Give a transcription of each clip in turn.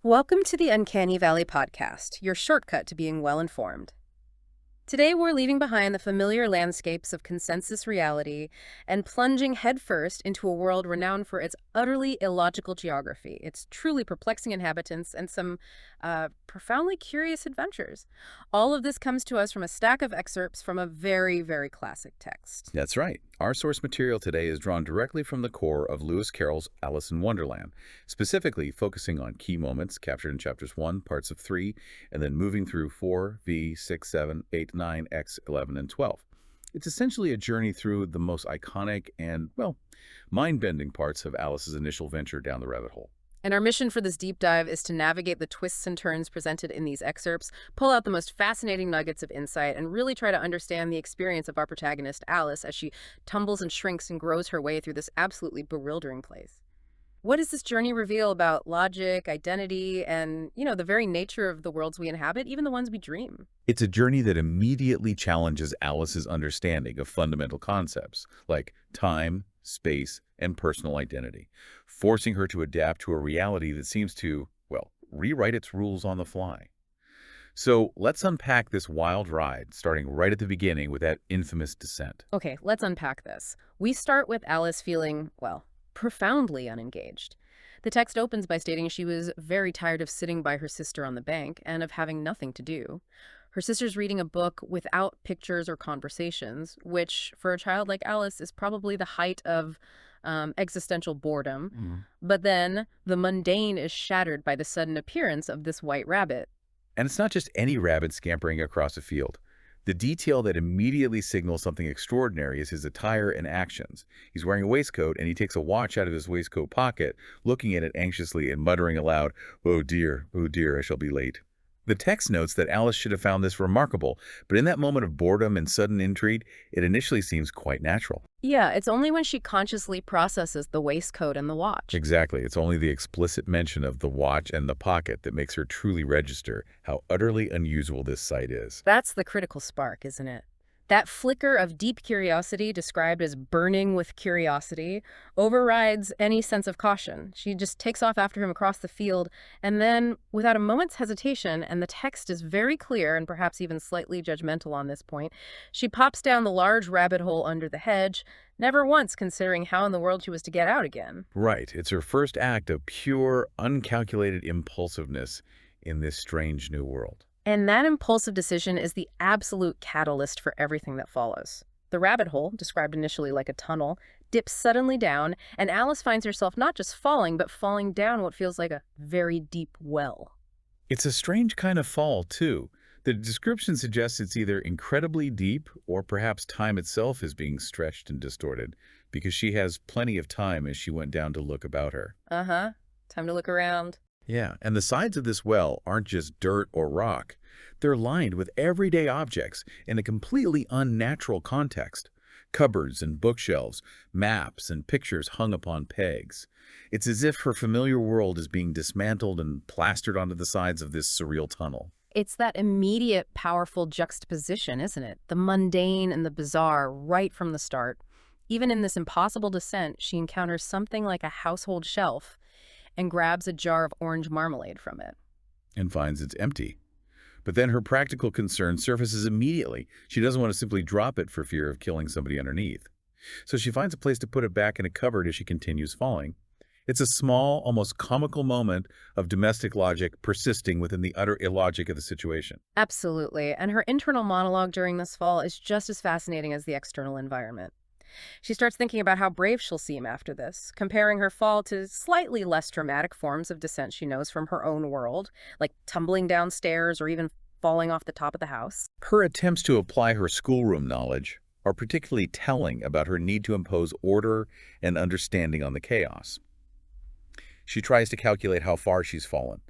Welcome to the Uncanny Valley podcast, your shortcut to being well-informed. Today we're leaving behind the familiar landscapes of consensus reality and plunging headfirst into a world renowned for its utterly illogical geography, its truly perplexing inhabitants, and some profoundly curious adventures. All of this comes to us from a stack of excerpts from a very, very classic text. That's right. Our source material today is drawn directly from the core of Lewis Carroll's Alice in Wonderland, specifically focusing on key moments captured in chapters 1, parts of 3, and then moving through 4, V, 6, 7, 8, 9, X, 11, and 12. It's essentially a journey through the most iconic and, well, mind-bending parts of Alice's initial venture down the rabbit hole. And our mission for this deep dive is to navigate the twists and turns presented in these excerpts, pull out the most fascinating nuggets of insight, and really try to understand the experience of our protagonist, Alice, as she tumbles and shrinks and grows her way through this absolutely bewildering place. What does this journey reveal about logic, identity, and, the very nature of the worlds we inhabit, even the ones we dream? It's a journey that immediately challenges Alice's understanding of fundamental concepts like time, space, and personal identity, forcing her to adapt to a reality that seems to, well, rewrite its rules on the fly. So let's unpack this wild ride, starting right at the beginning with that infamous descent. Okay, let's unpack this. We start with Alice feeling, well, profoundly unengaged. The text opens by stating she was very tired of sitting by her sister on the bank and of having nothing to do. Her sister's reading a book without pictures or conversations, which, for a child like Alice, is probably the height of existential boredom. But then the mundane is shattered by the sudden appearance of this white rabbit. And it's not just any rabbit scampering across a field. The detail that immediately signals something extraordinary is his attire and actions. He's wearing a waistcoat, and he takes a watch out of his waistcoat pocket, looking at it anxiously and muttering aloud, oh dear, I shall be late." The text notes that Alice should have found this remarkable, but in that moment of boredom and sudden intrigue, it initially seems quite natural. Yeah, it's only when she consciously processes the waistcoat and the watch. Exactly. It's only the explicit mention of the watch and the pocket that makes her truly register how utterly unusual this sight is. That's the critical spark, isn't it? That flicker of deep curiosity, described as burning with curiosity, overrides any sense of caution. She just takes off after him across the field, and then, without a moment's hesitation, and the text is very clear and perhaps even slightly judgmental on this point, she pops down the large rabbit hole under the hedge, never once considering how in the world she was to get out again. Right. It's her first act of pure, uncalculated impulsiveness in this strange new world. And that impulsive decision is the absolute catalyst for everything that follows. The rabbit hole, described initially like a tunnel, dips suddenly down, and Alice finds herself not just falling, but falling down what feels like a very deep well. It's a strange kind of fall, too. The description suggests it's either incredibly deep or perhaps time itself is being stretched and distorted because she has plenty of time as she went down to look about her. Uh-huh. Time to look around. Yeah, and the sides of this well aren't just dirt or rock. They're lined with everyday objects in a completely unnatural context. Cupboards and bookshelves, maps and pictures hung upon pegs. It's as if her familiar world is being dismantled and plastered onto the sides of this surreal tunnel. It's that immediate, powerful juxtaposition, isn't it? The mundane and the bizarre right from the start. Even in this impossible descent, she encounters something like a household shelf and grabs a jar of orange marmalade from it. And finds it's empty. But then her practical concern surfaces immediately. She doesn't want to simply drop it for fear of killing somebody underneath. So she finds a place to put it back in a cupboard as she continues falling. It's a small, almost comical moment of domestic logic persisting within the utter illogic of the situation. Absolutely. And her internal monologue during this fall is just as fascinating as the external environment. She starts thinking about how brave she'll seem after this, comparing her fall to slightly less dramatic forms of descent she knows from her own world, like tumbling downstairs or even falling off the top of the house. Her attempts to apply her schoolroom knowledge are particularly telling about her need to impose order and understanding on the chaos. She tries to calculate how far she's fallen,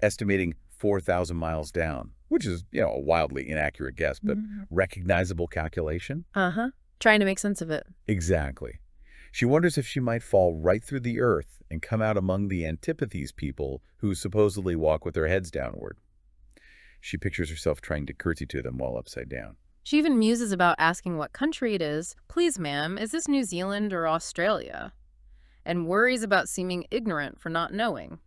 estimating 4,000 miles down, which is, a wildly inaccurate guess, but recognizable calculation. Uh-huh. Trying to make sense of it. Exactly. She wonders if she might fall right through the earth and come out among the antipathies people who supposedly walk with their heads downward. She pictures herself trying to curtsy to them while upside down. She even muses about asking what country it is. Please, ma'am, is this New Zealand or Australia? And worries about seeming ignorant for not knowing.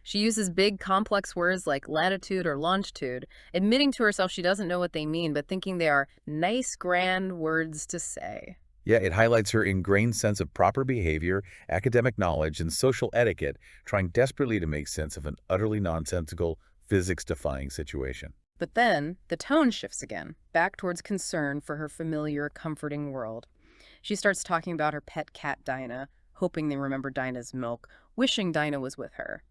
She uses big, complex words like latitude or longitude, admitting to herself she doesn't know what they mean, but thinking they are nice, grand words to say. Yeah, it highlights her ingrained sense of proper behavior, academic knowledge, and social etiquette, trying desperately to make sense of an utterly nonsensical, physics-defying situation. But then, the tone shifts again, back towards concern for her familiar, comforting world. She starts talking about her pet cat, Dinah, hoping they remember Dinah's milk, wishing Dinah was with her.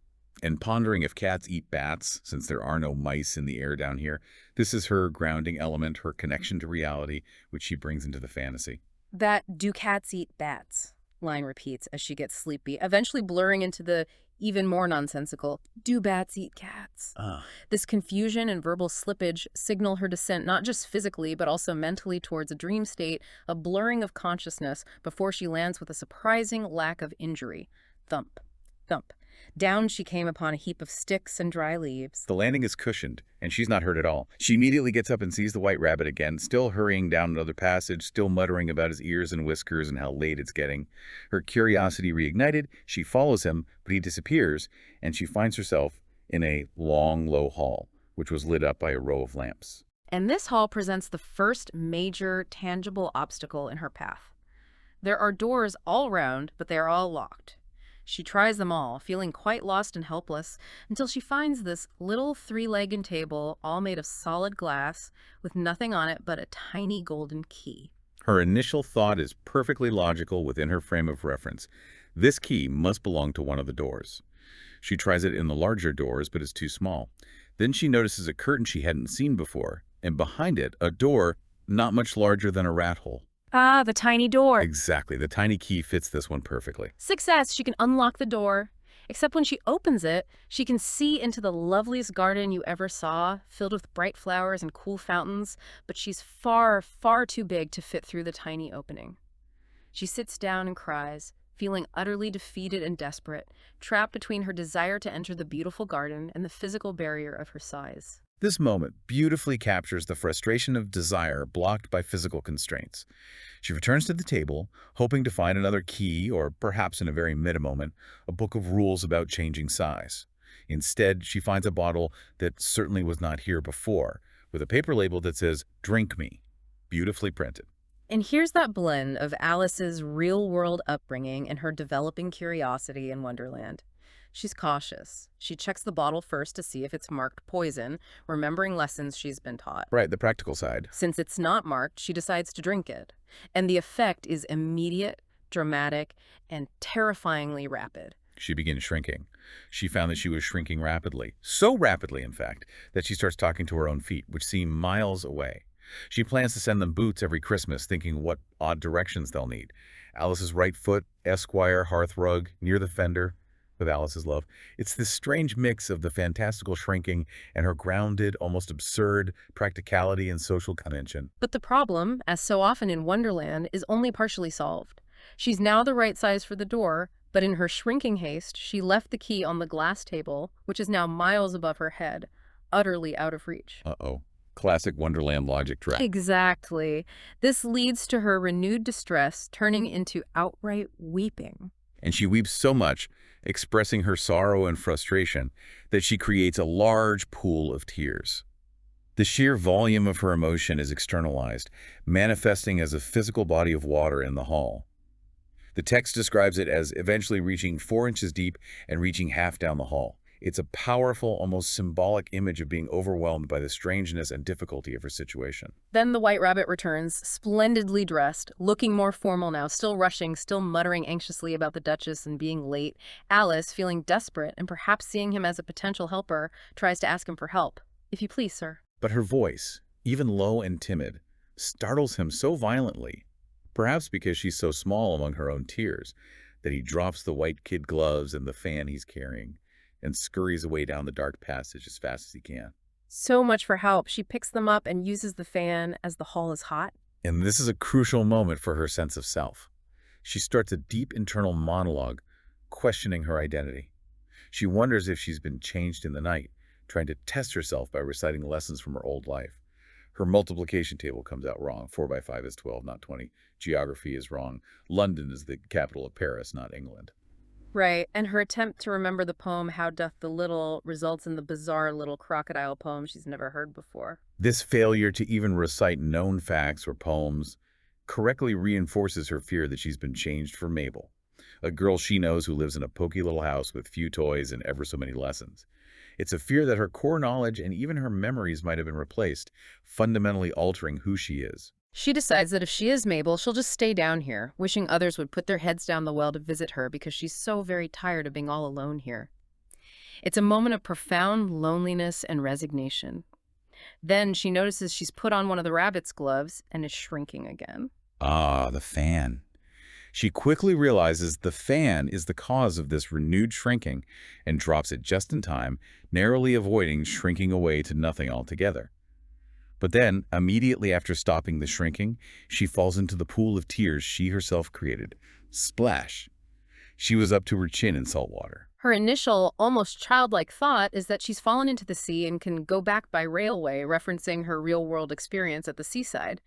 And pondering if cats eat bats, since there are no mice in the air down here, this is her grounding element, her connection to reality, which she brings into the fantasy. That "do cats eat bats" line repeats as she gets sleepy, eventually blurring into the even more nonsensical "do bats eat cats?" Ah. This confusion and verbal slippage signal her descent not just physically but also mentally towards a dream state, a blurring of consciousness before she lands with a surprising lack of injury. Thump, thump. Down she came upon a heap of sticks and dry leaves. The landing is cushioned, and she's not hurt at all. She immediately gets up and sees the white rabbit again, still hurrying down another passage, still muttering about his ears and whiskers and how late it's getting. Her curiosity reignited, she follows him, but he disappears, and she finds herself in a long, low hall, which was lit up by a row of lamps. And this hall presents the first major, tangible obstacle in her path. There are doors all round, but they are all locked. She tries them all, feeling quite lost and helpless, until she finds this little three-legged table, all made of solid glass, with nothing on it but a tiny golden key. Her initial thought is perfectly logical within her frame of reference. This key must belong to one of the doors. She tries it in the larger doors, but it's too small. Then she notices a curtain she hadn't seen before, and behind it, a door not much larger than a rat hole. Ah, the tiny door. Exactly. The tiny key fits this one perfectly. Success! She can unlock the door. Except when she opens it, she can see into the loveliest garden you ever saw, filled with bright flowers and cool fountains, but she's far, far too big to fit through the tiny opening. She sits down and cries, feeling utterly defeated and desperate, trapped between her desire to enter the beautiful garden and the physical barrier of her size. This moment beautifully captures the frustration of desire blocked by physical constraints. She returns to the table, hoping to find another key, or perhaps in a very mid-moment, a book of rules about changing size. Instead, she finds a bottle that certainly was not here before, with a paper label that says, "Drink me," beautifully printed. And here's that blend of Alice's real-world upbringing and her developing curiosity in Wonderland. She's cautious. She checks the bottle first to see if it's marked poison, remembering lessons she's been taught. Right, the practical side. Since it's not marked, she decides to drink it. And the effect is immediate, dramatic, and terrifyingly rapid. She begins shrinking. She found that she was shrinking rapidly. So rapidly, in fact, that she starts talking to her own feet, which seem miles away. She plans to send them boots every Christmas, thinking what odd directions they'll need. Alice's right foot, Esquire, hearthrug, near the fender, with Alice's love. It's this strange mix of the fantastical shrinking and her grounded, almost absurd practicality and social convention. But the problem, as so often in Wonderland, is only partially solved. She's now the right size for the door, but in her shrinking haste, she left the key on the glass table, which is now miles above her head, utterly out of reach. Uh-oh. Classic Wonderland logic trap. Exactly. This leads to her renewed distress turning into outright weeping. And she weeps so much, expressing her sorrow and frustration, that she creates a large pool of tears. The sheer volume of her emotion is externalized, manifesting as a physical body of water in the hall. The text describes it as eventually reaching 4 inches deep and reaching half down the hall. It's a powerful, almost symbolic image of being overwhelmed by the strangeness and difficulty of her situation. Then the White Rabbit returns, splendidly dressed, looking more formal now, still rushing, still muttering anxiously about the Duchess and being late. Alice, feeling desperate and perhaps seeing him as a potential helper, tries to ask him for help. "If you please, sir." But her voice, even low and timid, startles him so violently, perhaps because she's so small among her own tears, that he drops the white kid gloves and the fan he's carrying and scurries away down the dark passage as fast as he can. So much for help. She picks them up and uses the fan as the hall is hot. And this is a crucial moment for her sense of self. She starts a deep internal monologue, questioning her identity. She wonders if she's been changed in the night, trying to test herself by reciting lessons from her old life. Her multiplication table comes out wrong. 4 by 5 is 12, not 20. Geography is wrong. London is the capital of Paris, not England. Right, and her attempt to remember the poem How Doth the Little results in the bizarre little crocodile poem she's never heard before. This failure to even recite known facts or poems correctly reinforces her fear that she's been changed for Mabel, a girl she knows who lives in a poky little house with few toys and ever so many lessons. It's a fear that her core knowledge and even her memories might have been replaced, fundamentally altering who she is. She decides that if she is Mabel, she'll just stay down here, wishing others would put their heads down the well to visit her because she's so very tired of being all alone here. It's a moment of profound loneliness and resignation. Then she notices she's put on one of the rabbit's gloves and is shrinking again. Ah, the fan. She quickly realizes the fan is the cause of this renewed shrinking and drops it just in time, narrowly avoiding shrinking away to nothing altogether. But then, immediately after stopping the shrinking, she falls into the pool of tears she herself created. Splash! She was up to her chin in salt water. Her initial, almost childlike thought is that she's fallen into the sea and can go back by railway, referencing her real-world experience at the seaside.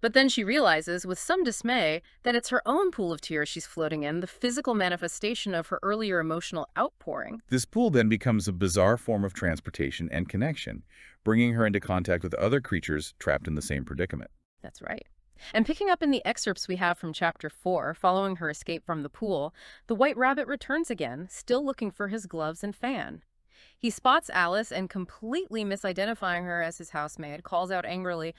But then she realizes, with some dismay, that it's her own pool of tears she's floating in, the physical manifestation of her earlier emotional outpouring. This pool then becomes a bizarre form of transportation and connection, bringing her into contact with other creatures trapped in the same predicament. That's right. And picking up in the excerpts we have from Chapter 4, following her escape from the pool, the White Rabbit returns again, still looking for his gloves and fan. He spots Alice and, completely misidentifying her as his housemaid, calls out angrily,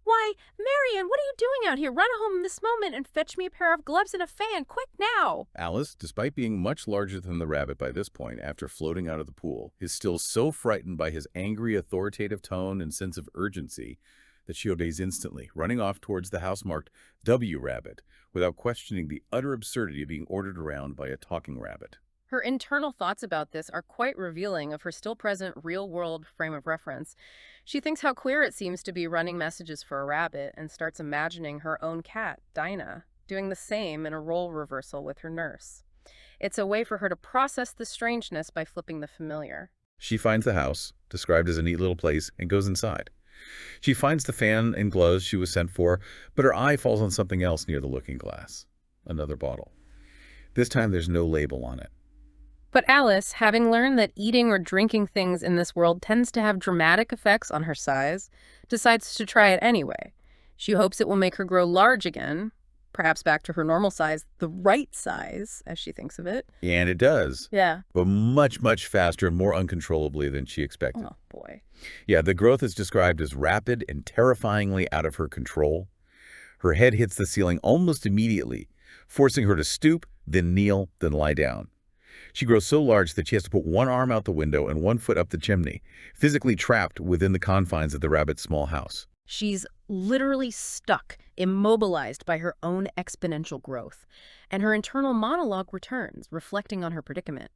"Why, Marian, what are you doing out here? Run home this moment and fetch me a pair of gloves and a fan, quick now!" Alice, despite being much larger than the rabbit by this point after floating out of the pool, is still so frightened by his angry, authoritative tone and sense of urgency that she obeys instantly, running off towards the house marked W Rabbit, without questioning the utter absurdity of being ordered around by a talking rabbit. Her internal thoughts about this are quite revealing of her still present real-world frame of reference. She thinks how queer it seems to be running messages for a rabbit and starts imagining her own cat, Dinah, doing the same in a role reversal with her nurse. It's a way for her to process the strangeness by flipping the familiar. She finds the house, described as a neat little place, and goes inside. She finds the fan and gloves she was sent for, but her eye falls on something else near the looking glass. Another bottle. This time there's no label on it. But Alice, having learned that eating or drinking things in this world tends to have dramatic effects on her size, decides to try it anyway. She hopes it will make her grow large again, perhaps back to her normal size, the right size, as she thinks of it. And it does. Yeah. But much, much faster and more uncontrollably than she expected. Oh, boy. Yeah, the growth is described as rapid and terrifyingly out of her control. Her head hits the ceiling almost immediately, forcing her to stoop, then kneel, then lie down. She grows so large that she has to put one arm out the window and one foot up the chimney, physically trapped within the confines of the rabbit's small house. She's literally stuck, immobilized by her own exponential growth, and her internal monologue returns, reflecting on her predicament.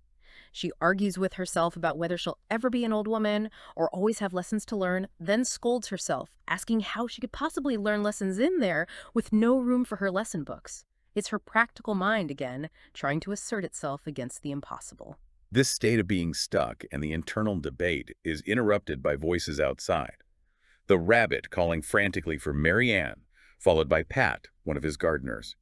She argues with herself about whether she'll ever be an old woman or always have lessons to learn, then scolds herself, asking how she could possibly learn lessons in there with no room for her lesson books. It's her practical mind again, trying to assert itself against the impossible. This state of being stuck and the internal debate is interrupted by voices outside. The rabbit calling frantically for Mary Ann, followed by Pat, one of his gardeners.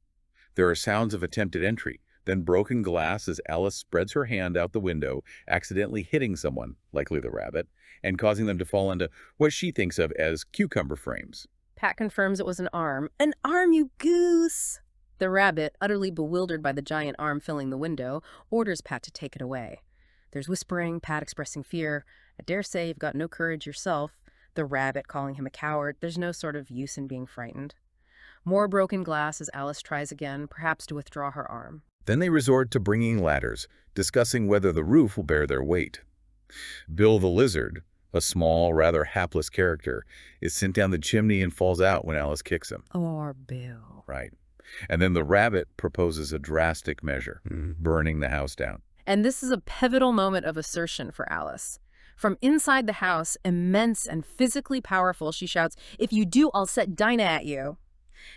There are sounds of attempted entry, then broken glass as Alice spreads her hand out the window, accidentally hitting someone, likely the rabbit, and causing them to fall into what she thinks of as cucumber frames. Pat confirms it was an arm. An arm, you goose! The rabbit, utterly bewildered by the giant arm filling the window, orders Pat to take it away. There's whispering, Pat expressing fear. "I dare say you've got no courage yourself." The rabbit calling him a coward. There's no sort of use in being frightened. More broken glass as Alice tries again, perhaps to withdraw her arm. Then they resort to bringing ladders, discussing whether the roof will bear their weight. Bill the lizard, a small, rather hapless character, is sent down the chimney and falls out when Alice kicks him. Or Bill. Right. And then the rabbit proposes a drastic measure, burning the house down. And this is a pivotal moment of assertion for Alice. From inside the house, immense and physically powerful, she shouts, "If you do, I'll set Dinah at you."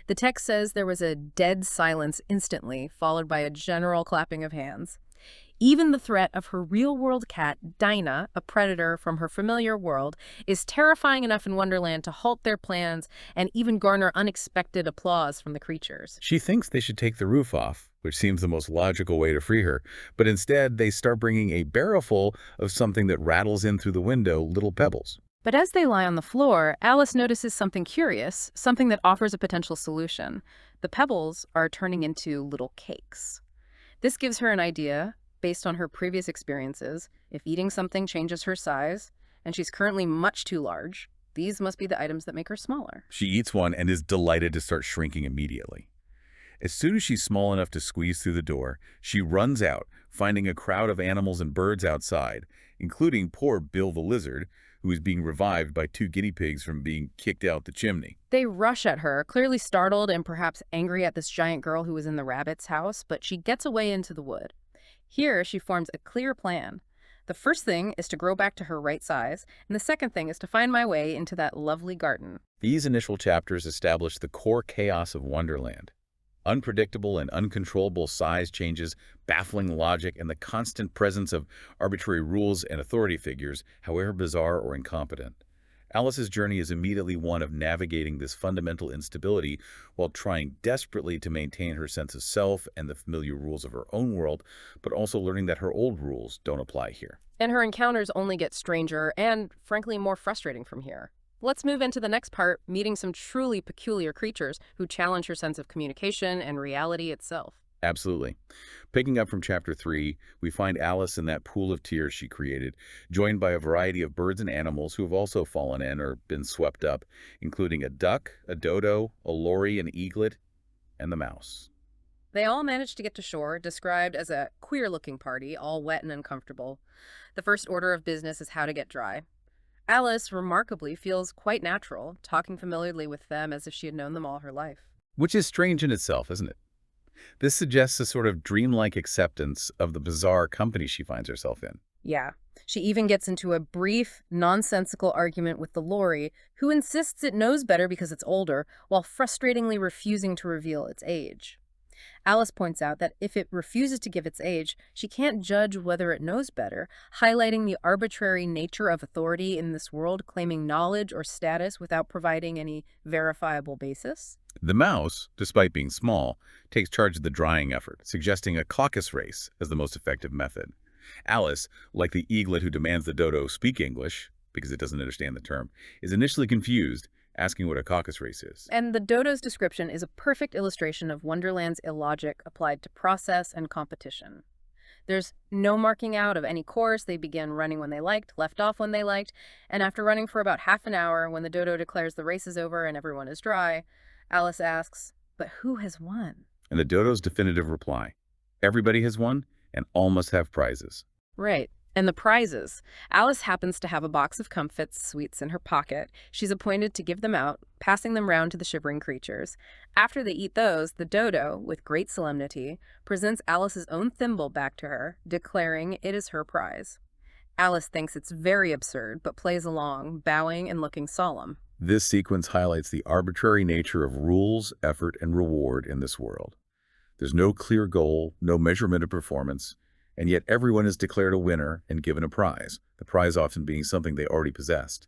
The text says there was a dead silence instantly, followed by a general clapping of hands. Even the threat of her real-world cat, Dinah, a predator from her familiar world, is terrifying enough in Wonderland to halt their plans and even garner unexpected applause from the creatures. She thinks they should take the roof off, which seems the most logical way to free her, but instead they start bringing a barrelful of something that rattles in through the window, little pebbles. But as they lie on the floor, Alice notices something curious, something that offers a potential solution. The pebbles are turning into little cakes. This gives her an idea, based on her previous experiences. If eating something changes her size, and she's currently much too large, these must be the items that make her smaller. She eats one and is delighted to start shrinking immediately. As soon as she's small enough to squeeze through the door, she runs out, finding a crowd of animals and birds outside, including poor Bill the lizard, who is being revived by 2 guinea pigs from being kicked out the chimney. They rush at her, clearly startled and perhaps angry at this giant girl who was in the rabbit's house, but she gets away into the wood. Here, she forms a clear plan. The first thing is to grow back to her right size, and the second thing is to find my way into that lovely garden. These initial chapters establish the core chaos of Wonderland. Unpredictable and uncontrollable size changes, baffling logic, and the constant presence of arbitrary rules and authority figures, however bizarre or incompetent. Alice's journey is immediately one of navigating this fundamental instability while trying desperately to maintain her sense of self and the familiar rules of her own world, but also learning that her old rules don't apply here. And her encounters only get stranger and, frankly, more frustrating from here. Let's move into the next part, meeting some truly peculiar creatures who challenge her sense of communication and reality itself. Absolutely. Picking up from Chapter 3, we find Alice in that pool of tears she created, joined by a variety of birds and animals who have also fallen in or been swept up, including a duck, a dodo, a lory, an eaglet, and the mouse. They all manage to get to shore, described as a queer-looking party, all wet and uncomfortable. The first order of business is how to get dry. Alice, remarkably, feels quite natural, talking familiarly with them as if she had known them all her life. Which is strange in itself, isn't it? This suggests a sort of dreamlike acceptance of the bizarre company she finds herself in. Yeah. She even gets into a brief, nonsensical argument with the lory, who insists it knows better because it's older, while frustratingly refusing to reveal its age. Alice points out that if it refuses to give its age, she can't judge whether it knows better, highlighting the arbitrary nature of authority in this world, claiming knowledge or status without providing any verifiable basis. The mouse, despite being small, takes charge of the drying effort, suggesting a Caucus-Race as the most effective method. Alice, like the eaglet who demands the dodo speak English, because it doesn't understand the term, is initially confused, asking what a Caucus-Race is. And the dodo's description is a perfect illustration of Wonderland's illogic applied to process and competition. There's no marking out of any course. They begin running when they liked, left off when they liked, and after running for about half an hour, when the dodo declares the race is over and everyone is dry, Alice asks, "But who has won?" And the dodo's definitive reply, "Everybody has won, and all must have prizes." Right. And the prizes. Alice happens to have a box of comfits sweets in her pocket. She's appointed to give them out, passing them round to the shivering creatures. After they eat those, the dodo, with great solemnity, presents Alice's own thimble back to her, declaring it is her prize. Alice thinks it's very absurd, but plays along, bowing and looking solemn. This sequence highlights the arbitrary nature of rules, effort, and reward in this world. There's no clear goal, no measurement of performance, and yet everyone is declared a winner and given a prize, the prize often being something they already possessed.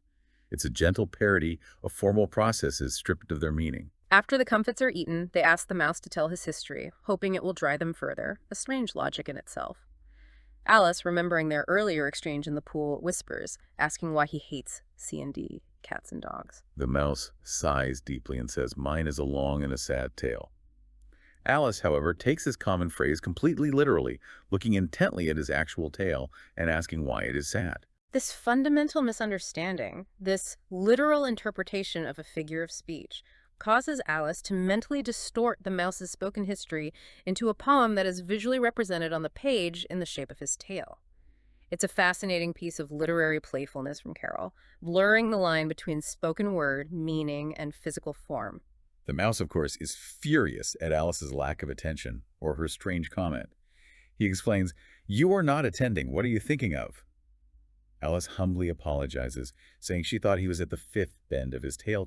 It's a gentle parody of formal processes stripped of their meaning. After the comfits are eaten, they ask the mouse to tell his history, hoping it will dry them further, a strange logic in itself. Alice, remembering their earlier exchange in the pool, whispers, asking why he hates C&D, cats and dogs. The mouse sighs deeply and says, "Mine is a long and a sad tale." Alice, however, takes this common phrase completely literally, looking intently at his actual tale and asking why it is sad. This fundamental misunderstanding, this literal interpretation of a figure of speech, causes Alice to mentally distort the mouse's spoken history into a poem that is visually represented on the page in the shape of his tail. It's a fascinating piece of literary playfulness from Carroll, blurring the line between spoken word, meaning, and physical form. The mouse, of course, is furious at Alice's lack of attention or her strange comment. He explains, "You are not attending. What are you thinking of?" Alice humbly apologizes, saying she thought he was at the 5th bend of his tail.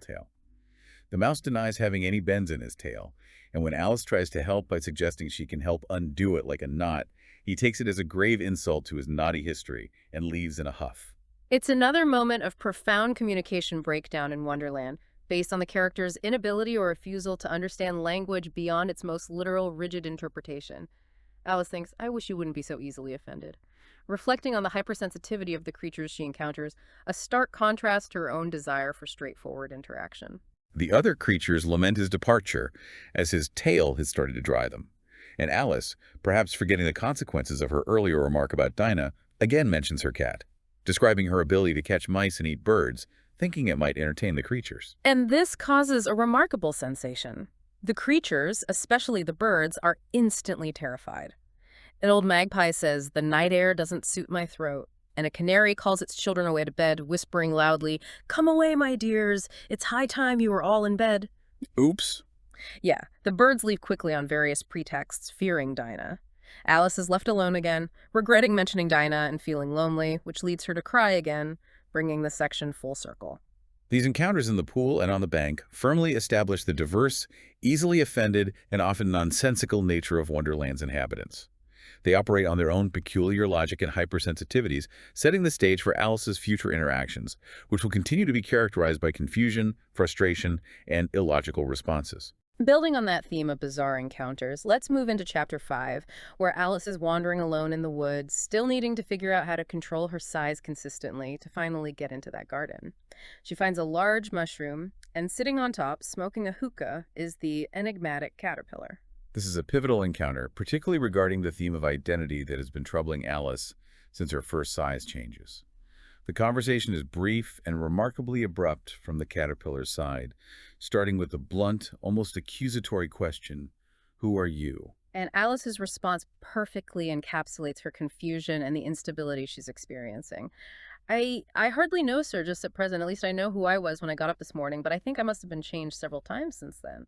The mouse denies having any bends in his tail, and when Alice tries to help by suggesting she can help undo it like a knot, He takes it as a grave insult to his naughty history and leaves in a huff. It's another moment of profound communication breakdown in Wonderland, based on the character's inability or refusal to understand language beyond its most literal, rigid interpretation. Alice thinks, I wish you wouldn't be so easily offended. Reflecting on the hypersensitivity of the creatures she encounters, a stark contrast to her own desire for straightforward interaction. The other creatures lament his departure, as his tail has started to dry them. And Alice, perhaps forgetting the consequences of her earlier remark about Dinah, again mentions her cat, describing her ability to catch mice and eat birds, thinking it might entertain the creatures. And this causes a remarkable sensation. The creatures, especially the birds, are instantly terrified. An old magpie says, the night air doesn't suit my throat. And a canary calls its children away to bed, whispering loudly, come away, my dears. It's high time you were all in bed. Oops. Yeah, the birds leave quickly on various pretexts, fearing Dinah. Alice is left alone again, regretting mentioning Dinah and feeling lonely, which leads her to cry again, bringing the section full circle. These encounters in the pool and on the bank firmly establish the diverse, easily offended, and often nonsensical nature of Wonderland's inhabitants. They operate on their own peculiar logic and hypersensitivities, setting the stage for Alice's future interactions, which will continue to be characterized by confusion, frustration, and illogical responses. Building on that theme of bizarre encounters, let's move into Chapter 5, where Alice is wandering alone in the woods, still needing to figure out how to control her size consistently to finally get into that garden. She finds a large mushroom, and sitting on top, smoking a hookah, is the enigmatic caterpillar. This is a pivotal encounter, particularly regarding the theme of identity that has been troubling Alice since her first size changes. The conversation is brief and remarkably abrupt from the caterpillar's side, starting with the blunt, almost accusatory question, who are you? And Alice's response perfectly encapsulates her confusion and the instability she's experiencing. I hardly know Sir just at present. At least I know who I was when I got up this morning, but I think I must have been changed several times since then.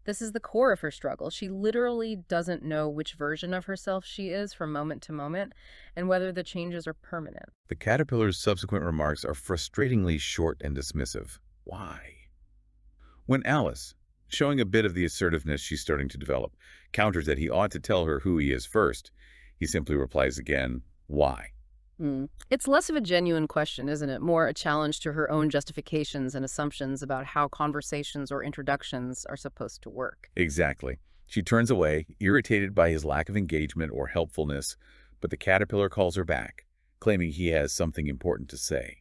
This is the core of her struggle. She literally doesn't know which version of herself she is from moment to moment and whether the changes are permanent. The caterpillar's subsequent remarks are frustratingly short and dismissive. Why? When Alice, showing a bit of the assertiveness she's starting to develop, counters that he ought to tell her who he is first, he simply replies again, why? It's less of a genuine question, isn't it? More a challenge to her own justifications and assumptions about how conversations or introductions are supposed to work. Exactly. She turns away, irritated by his lack of engagement or helpfulness, but the caterpillar calls her back, claiming he has something important to say.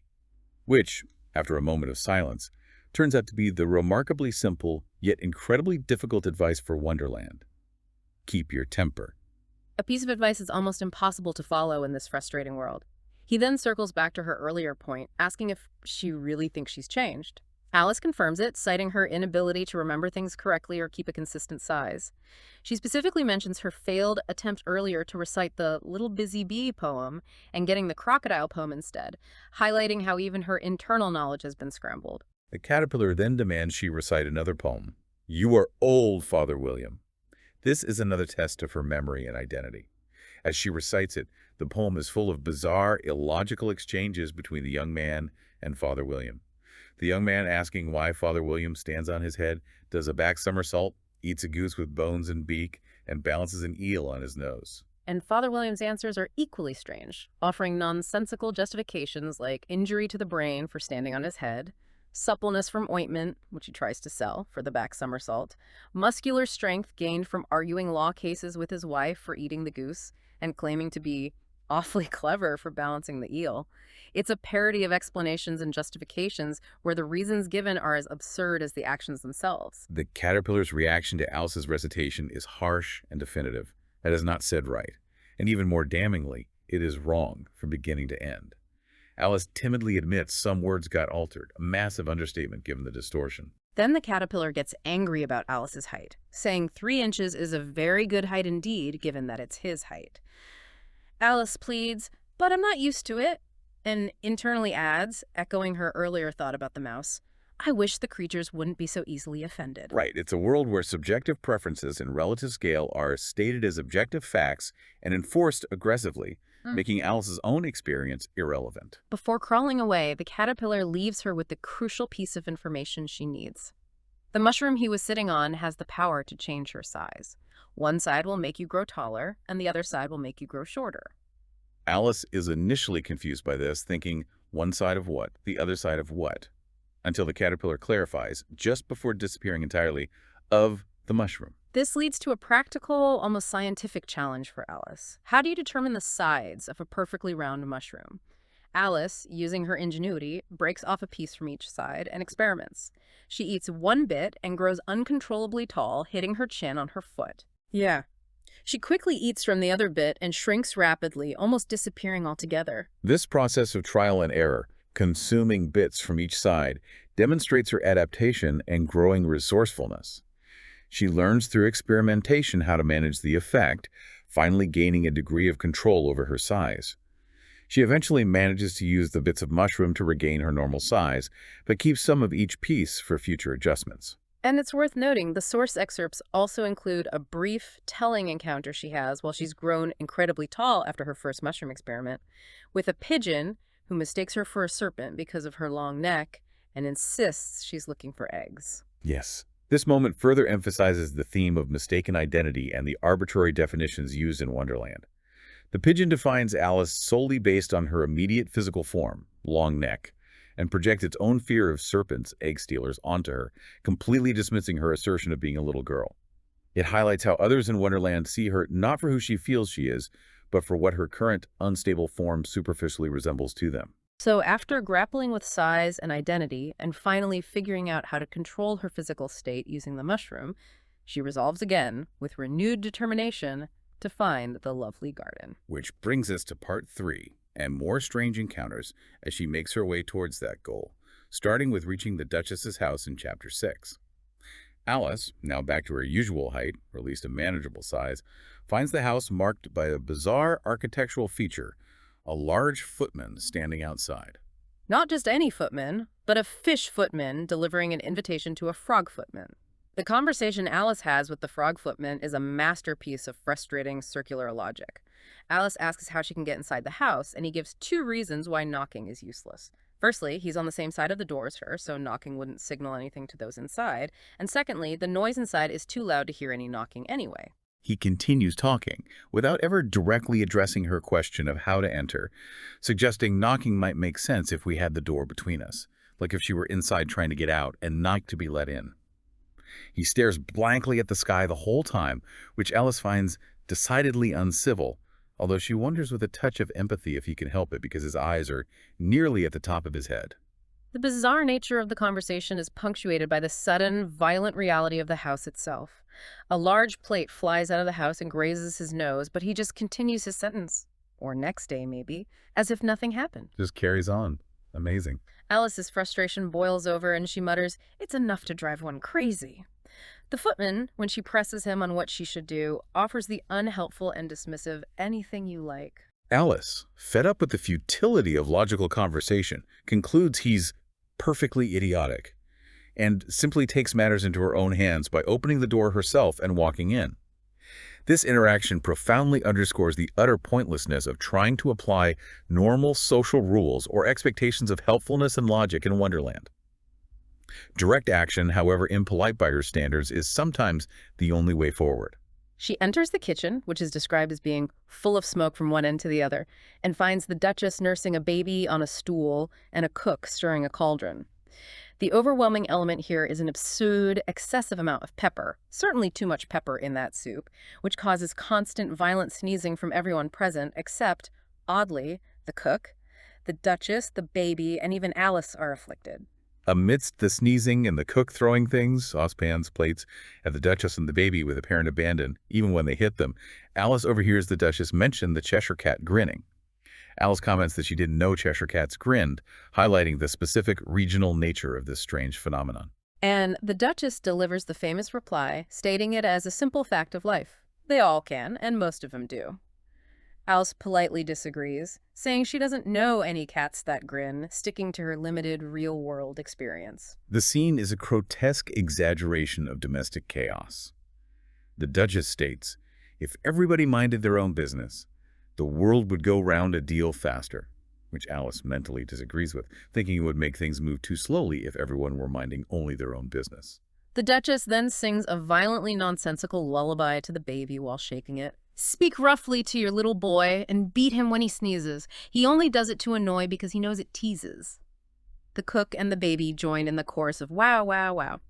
Which, after a moment of silence, turns out to be the remarkably simple, yet incredibly difficult advice for Wonderland. Keep your temper. A piece of advice is almost impossible to follow in this frustrating world. He then circles back to her earlier point, asking if she really thinks she's changed. Alice confirms it, citing her inability to remember things correctly or keep a consistent size. She specifically mentions her failed attempt earlier to recite the Little Busy Bee poem and getting the crocodile poem instead, highlighting how even her internal knowledge has been scrambled. The caterpillar then demands she recite another poem. You are old, Father William. This is another test of her memory and identity. As she recites it, the poem is full of bizarre, illogical exchanges between the young man and Father William. The young man asking why Father William stands on his head, does a back somersault, eats a goose with bones and beak, and balances an eel on his nose. And Father William's answers are equally strange, offering nonsensical justifications like injury to the brain for standing on his head, suppleness from ointment, which he tries to sell for the back somersault, muscular strength gained from arguing law cases with his wife for eating the goose, and claiming to be awfully clever for balancing the eel. It's a parody of explanations and justifications where the reasons given are as absurd as the actions themselves. The caterpillar's reaction to Alice's recitation is harsh and definitive. That is not said right. And even more damningly, it is wrong from beginning to end. Alice timidly admits some words got altered, a massive understatement given the distortion. Then the caterpillar gets angry about Alice's height, saying 3 inches is a very good height indeed, given that it's his height. Alice pleads, but I'm not used to it, and internally adds, echoing her earlier thought about the mouse, I wish the creatures wouldn't be so easily offended. Right. It's a world where subjective preferences in relative scale are stated as objective facts and enforced aggressively, making Alice's own experience irrelevant. Before crawling away, the caterpillar leaves her with the crucial piece of information she needs. The mushroom he was sitting on has the power to change her size. One side will make you grow taller, and the other side will make you grow shorter. Alice is initially confused by this, thinking, one side of what? The other side of what? Until the caterpillar clarifies, just before disappearing entirely, of the mushroom. This leads to a practical, almost scientific challenge for Alice. How do you determine the sides of a perfectly round mushroom? Alice, using her ingenuity, breaks off a piece from each side and experiments. She eats one bit and grows uncontrollably tall, hitting her chin on her foot. Yeah. She quickly eats from the other bit and shrinks rapidly, almost disappearing altogether. This process of trial and error, consuming bits from each side, demonstrates her adaptation and growing resourcefulness. She learns through experimentation how to manage the effect, finally gaining a degree of control over her size. She eventually manages to use the bits of mushroom to regain her normal size, but keeps some of each piece for future adjustments. And it's worth noting, the source excerpts also include a brief, telling encounter she has while she's grown incredibly tall after her first mushroom experiment, with a pigeon who mistakes her for a serpent because of her long neck and insists she's looking for eggs. Yes. This moment further emphasizes the theme of mistaken identity and the arbitrary definitions used in Wonderland. The pigeon defines Alice solely based on her immediate physical form, long neck, and projects its own fear of serpents, egg stealers, onto her, completely dismissing her assertion of being a little girl. It highlights how others in Wonderland see her not for who she feels she is, but for what her current, unstable form superficially resembles to them. So after grappling with size and identity, and finally figuring out how to control her physical state using the mushroom, she resolves again, with renewed determination, to find the lovely garden. Which brings us to part 3, and more strange encounters as she makes her way towards that goal, starting with reaching the Duchess's house in Chapter 6. Alice, now back to her usual height, or at least a manageable size, finds the house marked by a bizarre architectural feature, a large footman standing outside. Not just any footman, but a fish footman delivering an invitation to a frog footman. The conversation Alice has with the frog footman is a masterpiece of frustrating circular logic. Alice asks how she can get inside the house, and he gives 2 reasons why knocking is useless. Firstly, he's on the same side of the door as her, so knocking wouldn't signal anything to those inside. And secondly, the noise inside is too loud to hear any knocking anyway. He continues talking, without ever directly addressing her question of how to enter, suggesting knocking might make sense if we had the door between us, like if she were inside trying to get out and not to be let in. He stares blankly at the sky the whole time, which Alice finds decidedly uncivil, although she wonders with a touch of empathy if he can help it because his eyes are nearly at the top of his head. The bizarre nature of the conversation is punctuated by the sudden, violent reality of the house itself. A large plate flies out of the house and grazes his nose, but he just continues his sentence. Or next day, maybe, as if nothing happened. Just carries on. Amazing. Alice's frustration boils over and she mutters, "It's enough to drive one crazy." The footman, when she presses him on what she should do, offers the unhelpful and dismissive "anything you like." Alice, fed up with the futility of logical conversation, concludes he's perfectly idiotic and simply takes matters into her own hands by opening the door herself and walking in. This interaction profoundly underscores the utter pointlessness of trying to apply normal social rules or expectations of helpfulness and logic in Wonderland. Direct action, however impolite by her standards, is sometimes the only way forward. She enters the kitchen, which is described as being full of smoke from one end to the other, and finds the Duchess nursing a baby on a stool and a cook stirring a cauldron. The overwhelming element here is an absurd, excessive amount of pepper, certainly too much pepper in that soup, which causes constant violent sneezing from everyone present except, oddly, the cook, the Duchess, the baby, and even Alice are afflicted. Amidst the sneezing and the cook throwing things, saucepans, plates, at the Duchess and the baby with apparent abandon, even when they hit them, Alice overhears the Duchess mention the Cheshire Cat grinning. Alice comments that she didn't know Cheshire Cats grinned, highlighting the specific regional nature of this strange phenomenon. And the Duchess delivers the famous reply, stating it as a simple fact of life. They all can, and most of them do. Alice politely disagrees, saying she doesn't know any cats that grin, sticking to her limited real-world experience. The scene is a grotesque exaggeration of domestic chaos. The Duchess states, if everybody minded their own business, the world would go round a deal faster, which Alice mentally disagrees with, thinking it would make things move too slowly if everyone were minding only their own business. The Duchess then sings a violently nonsensical lullaby to the baby while shaking it. Speak roughly to your little boy and beat him when he sneezes. He only does it to annoy because he knows it teases. The cook and the baby join in the chorus of wow, wow, wow.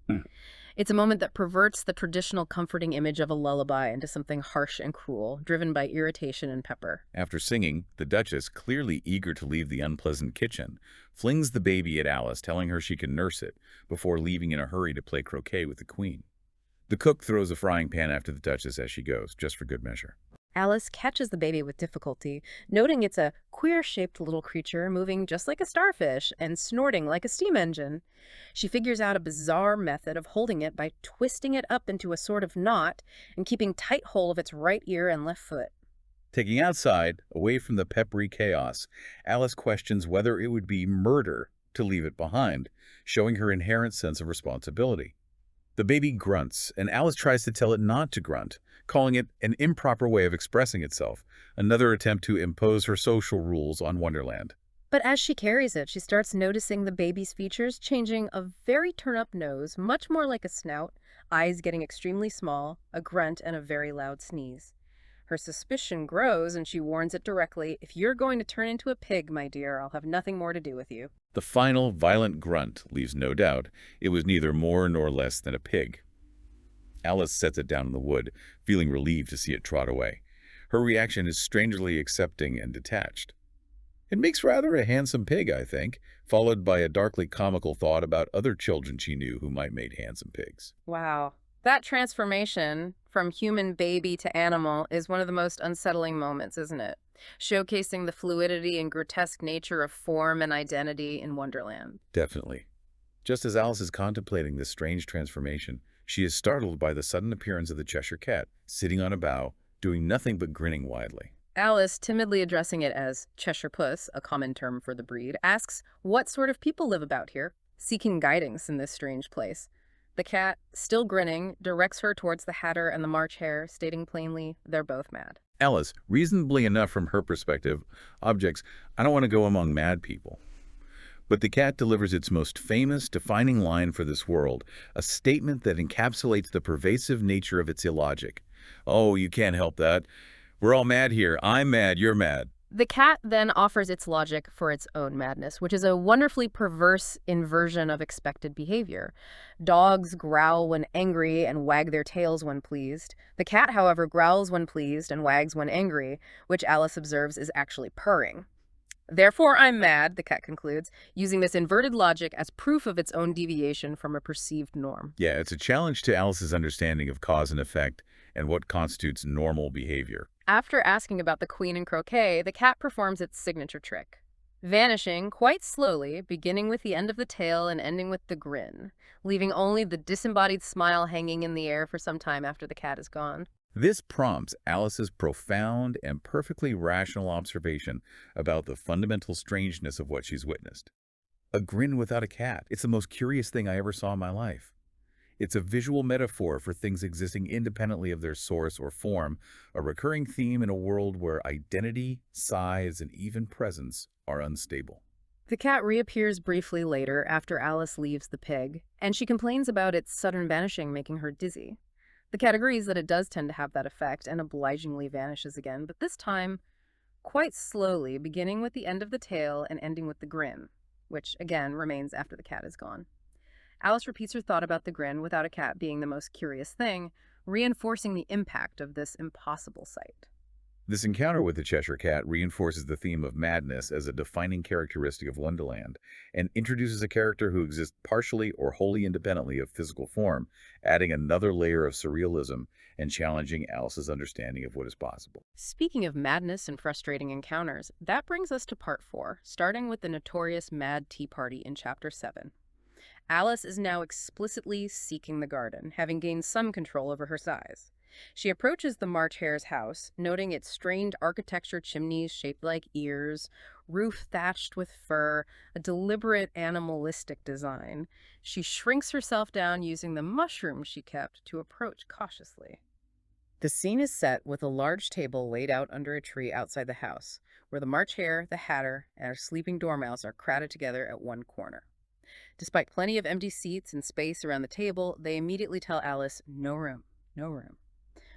It's a moment that perverts the traditional comforting image of a lullaby into something harsh and cruel, driven by irritation and pepper. After singing, the Duchess, clearly eager to leave the unpleasant kitchen, flings the baby at Alice, telling her she can nurse it, before leaving in a hurry to play croquet with the Queen. The cook throws a frying pan after the Duchess as she goes, just for good measure. Alice catches the baby with difficulty, noting it's a queer-shaped little creature moving just like a starfish and snorting like a steam engine. She figures out a bizarre method of holding it by twisting it up into a sort of knot and keeping tight hold of its right ear and left foot. Taking outside, away from the peppery chaos, Alice questions whether it would be murder to leave it behind, showing her inherent sense of responsibility. The baby grunts, and Alice tries to tell it not to grunt, calling it an improper way of expressing itself, another attempt to impose her social rules on Wonderland. But as she carries it, she starts noticing the baby's features changing: a very turn-up nose, much more like a snout, eyes getting extremely small, a grunt, and a very loud sneeze. Her suspicion grows, and she warns it directly, "If you're going to turn into a pig, my dear, I'll have nothing more to do with you." The final violent grunt leaves no doubt it was neither more nor less than a pig. Alice sets it down in the wood, feeling relieved to see it trot away. Her reaction is strangely accepting and detached. It makes rather a handsome pig, I think, followed by a darkly comical thought about other children she knew who might make handsome pigs. Wow. That transformation from human baby to animal is one of the most unsettling moments, isn't it? Showcasing the fluidity and grotesque nature of form and identity in Wonderland. Definitely. Just as Alice is contemplating this strange transformation, she is startled by the sudden appearance of the Cheshire Cat, sitting on a bough, doing nothing but grinning widely. Alice, timidly addressing it as Cheshire Puss, a common term for the breed, asks what sort of people live about here, seeking guidance in this strange place. The cat, still grinning, directs her towards the Hatter and the March Hare, stating plainly they're both mad. Alice, reasonably enough from her perspective, objects, "I don't want to go among mad people." But the cat delivers its most famous, defining line for this world, a statement that encapsulates the pervasive nature of its illogic. "Oh, you can't help that. We're all mad here. I'm mad, you're mad." The cat then offers its logic for its own madness, which is a wonderfully perverse inversion of expected behavior. Dogs growl when angry and wag their tails when pleased. The cat, however, growls when pleased and wags when angry, which Alice observes is actually purring. "Therefore I'm mad," the cat concludes, using this inverted logic as proof of its own deviation from a perceived norm. Yeah, it's a challenge to Alice's understanding of cause and effect and what constitutes normal behavior. After asking about the Queen and croquet, the cat performs its signature trick, vanishing quite slowly, beginning with the end of the tail and ending with the grin, leaving only the disembodied smile hanging in the air for some time after the cat is gone. This prompts Alice's profound and perfectly rational observation about the fundamental strangeness of what she's witnessed. A grin without a cat. It's the most curious thing I ever saw in my life. It's a visual metaphor for things existing independently of their source or form, a recurring theme in a world where identity, size, and even presence are unstable. The cat reappears briefly later after Alice leaves the pig, and she complains about its sudden vanishing making her dizzy. The cat agrees that it does tend to have that effect and obligingly vanishes again, but this time quite slowly, beginning with the end of the tail and ending with the grin, which again remains after the cat is gone. Alice repeats her thought about the grin without a cat being the most curious thing, reinforcing the impact of this impossible sight. This encounter with the Cheshire Cat reinforces the theme of madness as a defining characteristic of Wonderland and introduces a character who exists partially or wholly independently of physical form, adding another layer of surrealism and challenging Alice's understanding of what is possible. Speaking of madness and frustrating encounters, that brings us to part 4, starting with the notorious Mad Tea Party in Chapter 7. Alice is now explicitly seeking the garden, having gained some control over her size. She approaches the March Hare's house, noting its strange architecture, chimneys shaped like ears, roof thatched with fur, a deliberate animalistic design. She shrinks herself down using the mushrooms she kept to approach cautiously. The scene is set with a large table laid out under a tree outside the house, where the March Hare, the Hatter, and our sleeping Dormouse are crowded together at one corner. Despite plenty of empty seats and space around the table, they immediately tell Alice, no room, no room.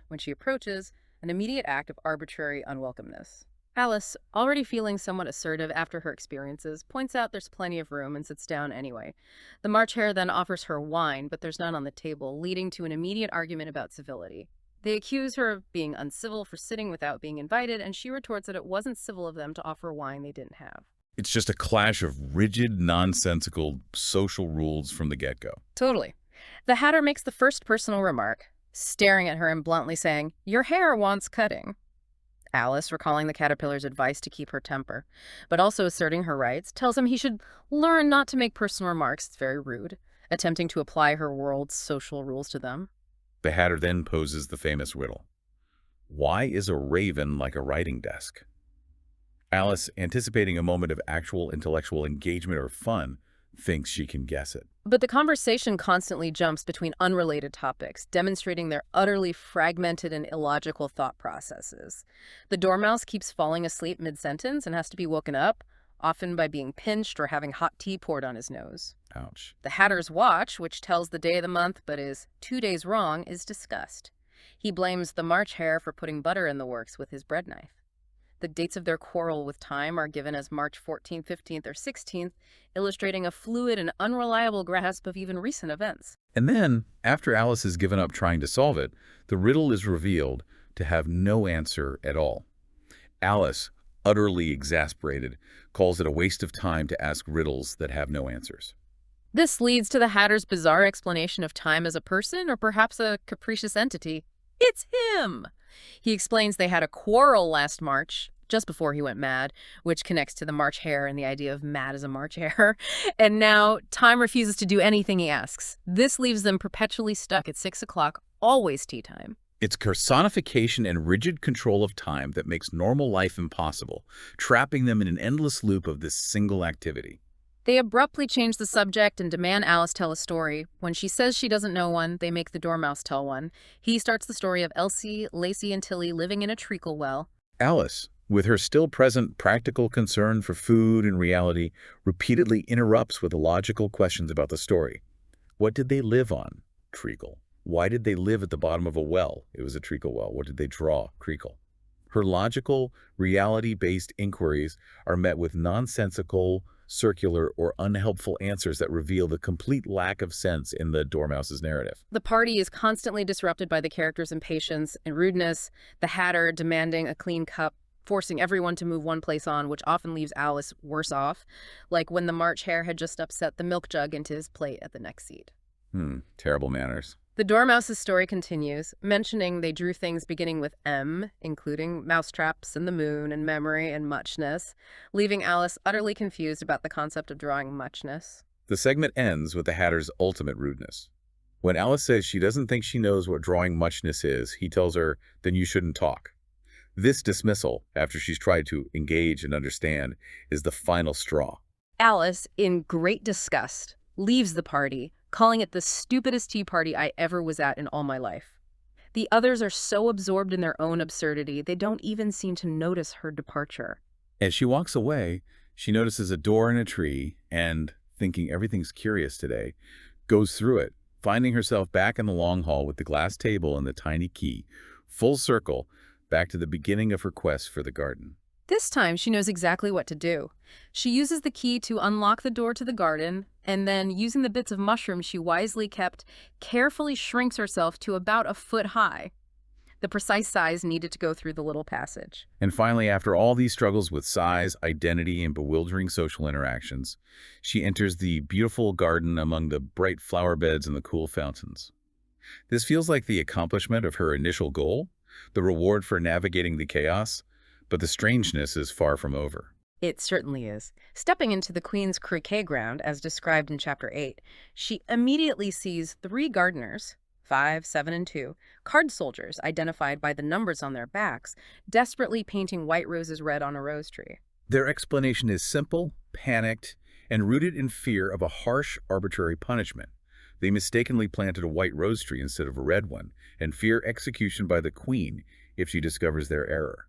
When she approaches, an immediate act of arbitrary unwelcomeness. Alice, already feeling somewhat assertive after her experiences, points out there's plenty of room and sits down anyway. The March Hare then offers her wine, but there's none on the table, leading to an immediate argument about civility. They accuse her of being uncivil for sitting without being invited, and she retorts that it wasn't civil of them to offer wine they didn't have. It's just a clash of rigid, nonsensical social rules from the get-go. Totally. The Hatter makes the first personal remark, staring at her and bluntly saying, "Your hair wants cutting." Alice, recalling the caterpillar's advice to keep her temper, but also asserting her rights, tells him he should learn not to make personal remarks. It's very rude, attempting to apply her world's social rules to them. The Hatter then poses the famous riddle. Why is a raven like a writing desk? Alice, anticipating a moment of actual intellectual engagement or fun, thinks she can guess it. But the conversation constantly jumps between unrelated topics, demonstrating their utterly fragmented and illogical thought processes. The Dormouse keeps falling asleep mid-sentence and has to be woken up, often by being pinched or having hot tea poured on his nose. Ouch. The Hatter's watch, which tells the day of the month but is 2 days wrong, is discussed. He blames the March Hare for putting butter in the works with his bread knife. The dates of their quarrel with time are given as March 14th, 15th, or 16th, illustrating a fluid and unreliable grasp of even recent events. And then, after Alice has given up trying to solve it, the riddle is revealed to have no answer at all. Alice, utterly exasperated, calls it a waste of time to ask riddles that have no answers. This leads to the Hatter's bizarre explanation of time as a person or perhaps a capricious entity. It's him! He explains they had a quarrel last March, just before he went mad, which connects to the March Hare and the idea of mad as a March Hare. And now time refuses to do anything he asks. This leaves them perpetually stuck at 6 o'clock, always tea time. It's personification and rigid control of time that makes normal life impossible, trapping them in an endless loop of this single activity. They abruptly change the subject and demand Alice tell a story. When she says she doesn't know one, they make the Dormouse tell one. He starts the story of Elsie, Lacey, and Tilly living in a treacle well. Alice, with her still present practical concern for food and reality, repeatedly interrupts with illogical questions about the story. What did they live on? Treacle. Why did they live at the bottom of a well? It was a treacle well. What did they draw? Treacle. Her logical, reality-based inquiries are met with nonsensical, circular, or unhelpful answers that reveal the complete lack of sense in the Dormouse's narrative. The party is constantly disrupted by the characters' impatience and rudeness, the Hatter demanding a clean cup, forcing everyone to move one place on, which often leaves Alice worse off, like when the March Hare had just upset the milk jug into his plate at the next seat. Terrible manners. The Dormouse's story continues, mentioning they drew things beginning with M, including mousetraps and the moon and memory and muchness, leaving Alice utterly confused about the concept of drawing muchness. The segment ends with the Hatter's ultimate rudeness. When Alice says she doesn't think she knows what drawing muchness is, he tells her, then you shouldn't talk. This dismissal, after she's tried to engage and understand, is the final straw. Alice, in great disgust, leaves the party, calling it the stupidest tea party I ever was at in all my life. The others are so absorbed in their own absurdity, they don't even seem to notice her departure. As she walks away, she notices a door in a tree and, thinking everything's curious today, goes through it, finding herself back in the long hall with the glass table and the tiny key, full circle, back to the beginning of her quest for the garden. This time, she knows exactly what to do. She uses the key to unlock the door to the garden, and then, using the bits of mushroom she wisely kept, carefully shrinks herself to about a foot high, the precise size needed to go through the little passage. And finally, after all these struggles with size, identity, and bewildering social interactions, she enters the beautiful garden among the bright flower beds and the cool fountains. This feels like the accomplishment of her initial goal, the reward for navigating the chaos, but the strangeness is far from over. It certainly is. Stepping into the Queen's Croquet-Ground, as described in Chapter 8, she immediately sees 3 gardeners, 5, 7, and 2, card soldiers identified by the numbers on their backs, desperately painting white roses red on a rose tree. Their explanation is simple, panicked, and rooted in fear of a harsh, arbitrary punishment. They mistakenly planted a white rose tree instead of a red one, and fear execution by the Queen if she discovers their error.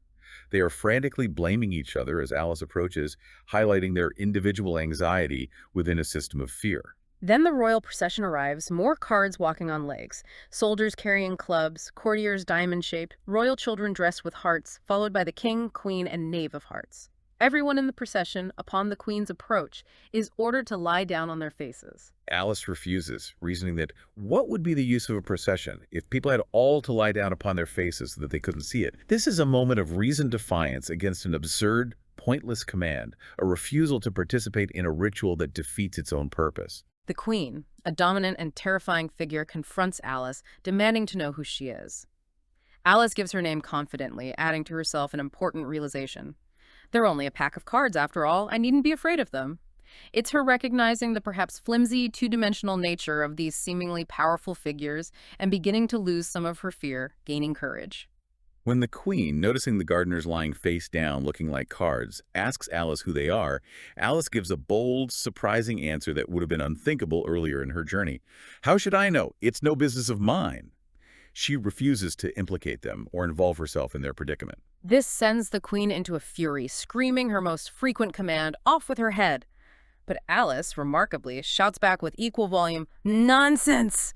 They are frantically blaming each other as Alice approaches, highlighting their individual anxiety within a system of fear. Then the royal procession arrives, more cards walking on legs, soldiers carrying clubs, courtiers diamond-shaped, royal children dressed with hearts, followed by the king, queen, and knave of hearts. Everyone in the procession, upon the queen's approach, is ordered to lie down on their faces. Alice refuses, reasoning that what would be the use of a procession if people had all to lie down upon their faces so that they couldn't see it? This is a moment of reasoned defiance against an absurd, pointless command, a refusal to participate in a ritual that defeats its own purpose. The queen, a dominant and terrifying figure, confronts Alice, demanding to know who she is. Alice gives her name confidently, adding to herself an important realization. They're only a pack of cards, after all. I needn't be afraid of them. It's her recognizing the perhaps flimsy, two-dimensional nature of these seemingly powerful figures and beginning to lose some of her fear, gaining courage. When the queen, noticing the gardeners lying face down looking like cards, asks Alice who they are, Alice gives a bold, surprising answer that would have been unthinkable earlier in her journey. How should I know? It's no business of mine. She refuses to implicate them or involve herself in their predicament. This sends the queen into a fury, screaming her most frequent command, "Off with her head!" But Alice, remarkably, shouts back with equal volume, "Nonsense!"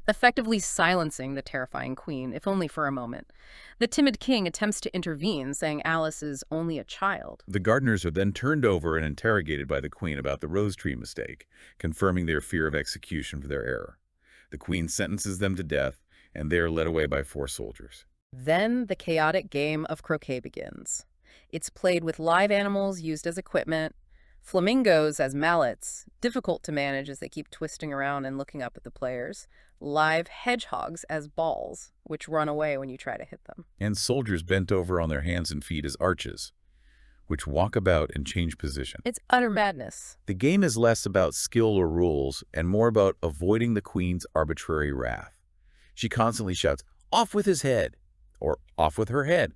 effectively silencing the terrifying queen, if only for a moment. The timid king attempts to intervene, saying Alice is only a child. The gardeners are then turned over and interrogated by the queen about the rose tree mistake, confirming their fear of execution for their error. The queen sentences them to death, and they are led away by 4 soldiers. Then the chaotic game of croquet begins. It's played with live animals used as equipment, flamingos as mallets, difficult to manage as they keep twisting around and looking up at the players, live hedgehogs as balls, which run away when you try to hit them. And soldiers bent over on their hands and feet as arches, which walk about and change position. It's utter madness. The game is less about skill or rules and more about avoiding the queen's arbitrary wrath. She constantly shouts, "Off with his head!" or "Off with her head!"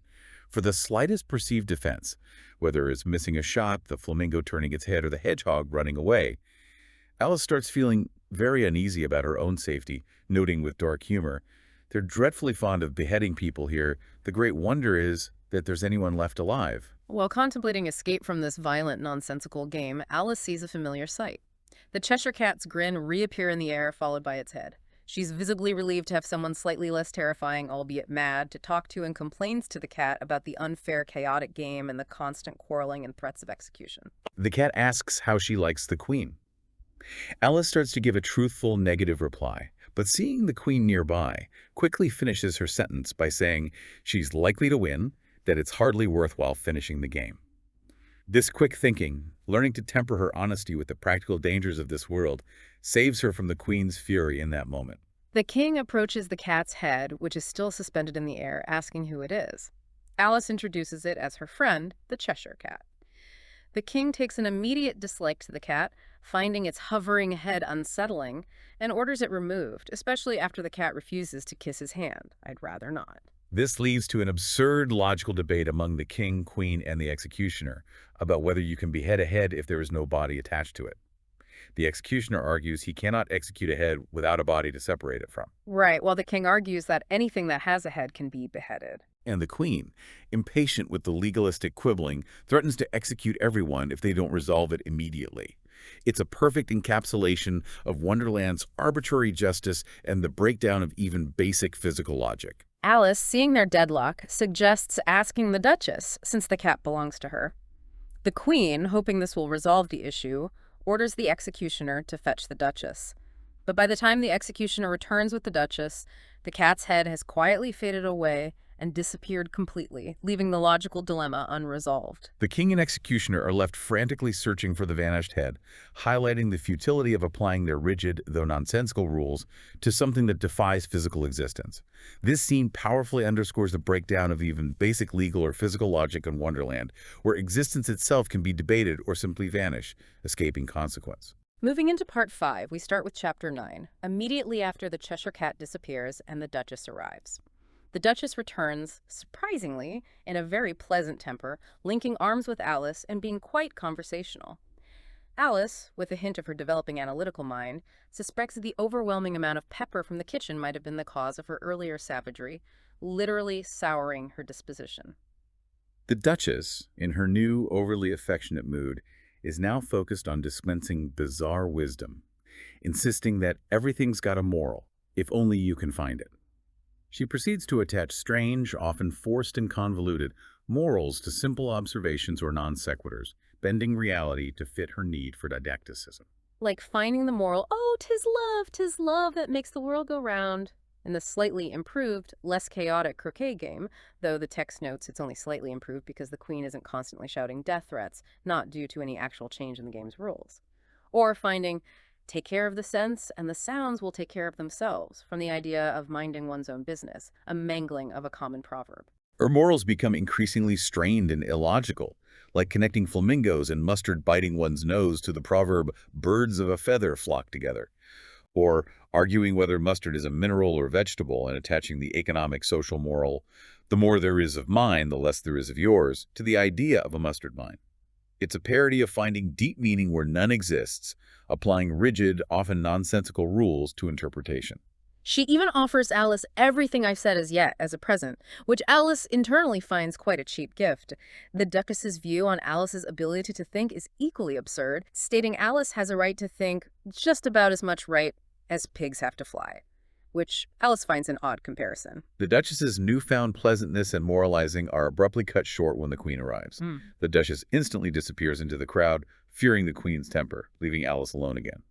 for the slightest perceived defense, whether it's missing a shot, the flamingo turning its head, or the hedgehog running away. Alice starts feeling very uneasy about her own safety, noting with dark humor, "They're dreadfully fond of beheading people here. The great wonder is that there's anyone left alive." While contemplating escape from this violent, nonsensical game, Alice sees a familiar sight. The Cheshire Cat's grin reappear in the air, followed by its head. She's visibly relieved to have someone slightly less terrifying, albeit mad, to talk to, and complains to the cat about the unfair, chaotic game and the constant quarreling and threats of execution. The cat asks how she likes the queen. Alice starts to give a truthful negative reply, but seeing the queen nearby, quickly finishes her sentence by saying she's likely to win, that it's hardly worthwhile finishing the game. This quick thinking, learning to temper her honesty with the practical dangers of this world, saves her from the queen's fury in that moment. The king approaches the cat's head, which is still suspended in the air, asking who it is. Alice introduces it as her friend, the Cheshire Cat. The king takes an immediate dislike to the cat, finding its hovering head unsettling, and orders it removed, especially after the cat refuses to kiss his hand. I'd rather not. This leads to an absurd logical debate among the king, queen, and the executioner about whether you can behead a head if there is no body attached to it. The executioner argues he cannot execute a head without a body to separate it from. Right, while the king argues that anything that has a head can be beheaded. And the queen, impatient with the legalistic quibbling, threatens to execute everyone if they don't resolve it immediately. It's a perfect encapsulation of Wonderland's arbitrary justice and the breakdown of even basic physical logic. Alice, seeing their deadlock, suggests asking the Duchess, since the cat belongs to her. The queen, hoping this will resolve the issue, orders the executioner to fetch the Duchess. But by the time the executioner returns with the Duchess, the cat's head has quietly faded away and disappeared completely, leaving the logical dilemma unresolved. The king and executioner are left frantically searching for the vanished head, highlighting the futility of applying their rigid, though nonsensical rules to something that defies physical existence. This scene powerfully underscores the breakdown of even basic legal or physical logic in Wonderland, where existence itself can be debated or simply vanish, escaping consequence. Moving into Part 5, we start with Chapter 9, immediately after the Cheshire Cat disappears and the Duchess arrives. The Duchess returns, surprisingly, in a very pleasant temper, linking arms with Alice and being quite conversational. Alice, with a hint of her developing analytical mind, suspects that the overwhelming amount of pepper from the kitchen might have been the cause of her earlier savagery, literally souring her disposition. The Duchess, in her new, overly affectionate mood, is now focused on dispensing bizarre wisdom. insisting that everything's got a moral, if only you can find it. She proceeds to attach strange, often forced and convoluted, morals to simple observations or non sequiturs, bending reality to fit her need for didacticism. Like finding the moral, oh, 'tis love that makes the world go round. In the slightly improved, less chaotic croquet game, though the text notes it's only slightly improved because the queen isn't constantly shouting death threats, not due to any actual change in the game's rules. Or finding, take care of the sense and the sounds will take care of themselves, from the idea of minding one's own business, a mangling of a common proverb. Her morals become increasingly strained and illogical, like connecting flamingos and mustard biting one's nose to the proverb, birds of a feather flock together, or arguing whether mustard is a mineral or vegetable and attaching the economic social moral, the more there is of mine, the less there is of yours, to the idea of a mustard mine. It's a parody of finding deep meaning where none exists, applying rigid, often nonsensical rules to interpretation. She even offers Alice everything I've said as yet as a present, which Alice internally finds quite a cheap gift. The Duchess's view on Alice's ability to think is equally absurd, stating Alice has a right to think just about as much right as pigs have to fly, which Alice finds an odd comparison. The Duchess's newfound pleasantness and moralizing are abruptly cut short when the Queen arrives. The Duchess instantly disappears into the crowd, fearing the Queen's temper, leaving Alice alone again.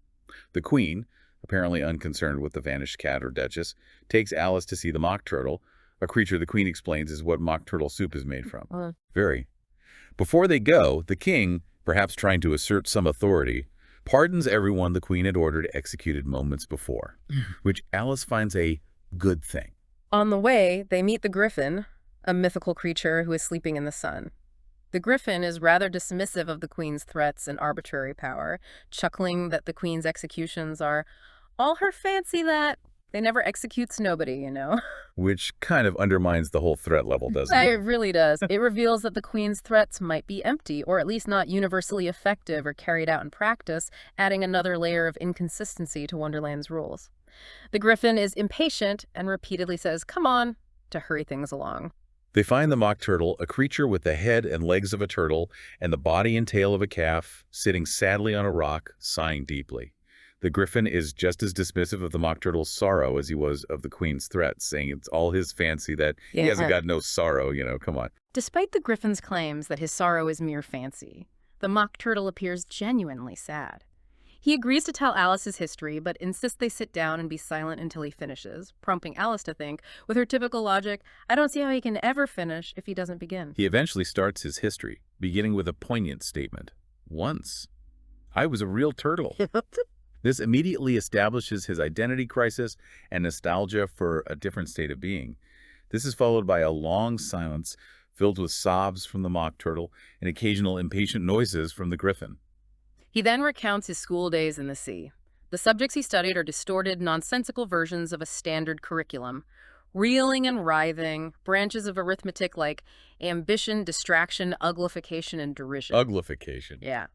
The Queen, apparently unconcerned with the vanished cat or Duchess, takes Alice to see the mock turtle, a creature the Queen explains is what mock turtle soup is made from. Very. Before they go, the King, perhaps trying to assert some authority, pardons everyone the Queen had ordered executed moments before, which Alice finds a good thing. On the way, they meet the Griffin, a mythical creature who is sleeping in the sun. The Griffin is rather dismissive of the Queen's threats and arbitrary power, chuckling that the Queen's executions are all her fancy that they never executes nobody, you know? Which kind of undermines the whole threat level, doesn't It it? really does. It reveals that the Queen's threats might be empty, or at least not universally effective or carried out in practice, adding another layer of inconsistency to Wonderland's rules. The Griffin is impatient and repeatedly says, come on, to hurry things along. They find the mock turtle, a creature with the head and legs of a turtle and the body and tail of a calf, sitting sadly on a rock, sighing deeply. The Griffin is just as dismissive of the mock turtle's sorrow as he was of the Queen's threats, saying it's all his fancy that he hasn't got no sorrow, come on. Despite the Griffin's claims that his sorrow is mere fancy, the mock turtle appears genuinely sad. He agrees to tell Alice his history, but insists they sit down and be silent until he finishes, prompting Alice to think, with her typical logic, I don't see how he can ever finish if he doesn't begin. He eventually starts his history, beginning with a poignant statement. Once, I was a real turtle. This immediately establishes his identity crisis and nostalgia for a different state of being. This is followed by a long silence filled with sobs from the mock turtle and occasional impatient noises from the Griffin. He then recounts his school days in the sea. The subjects he studied are distorted, nonsensical versions of a standard curriculum. Reeling and writhing, branches of arithmetic like ambition, distraction, uglification, and derision. Uglification. Yeah.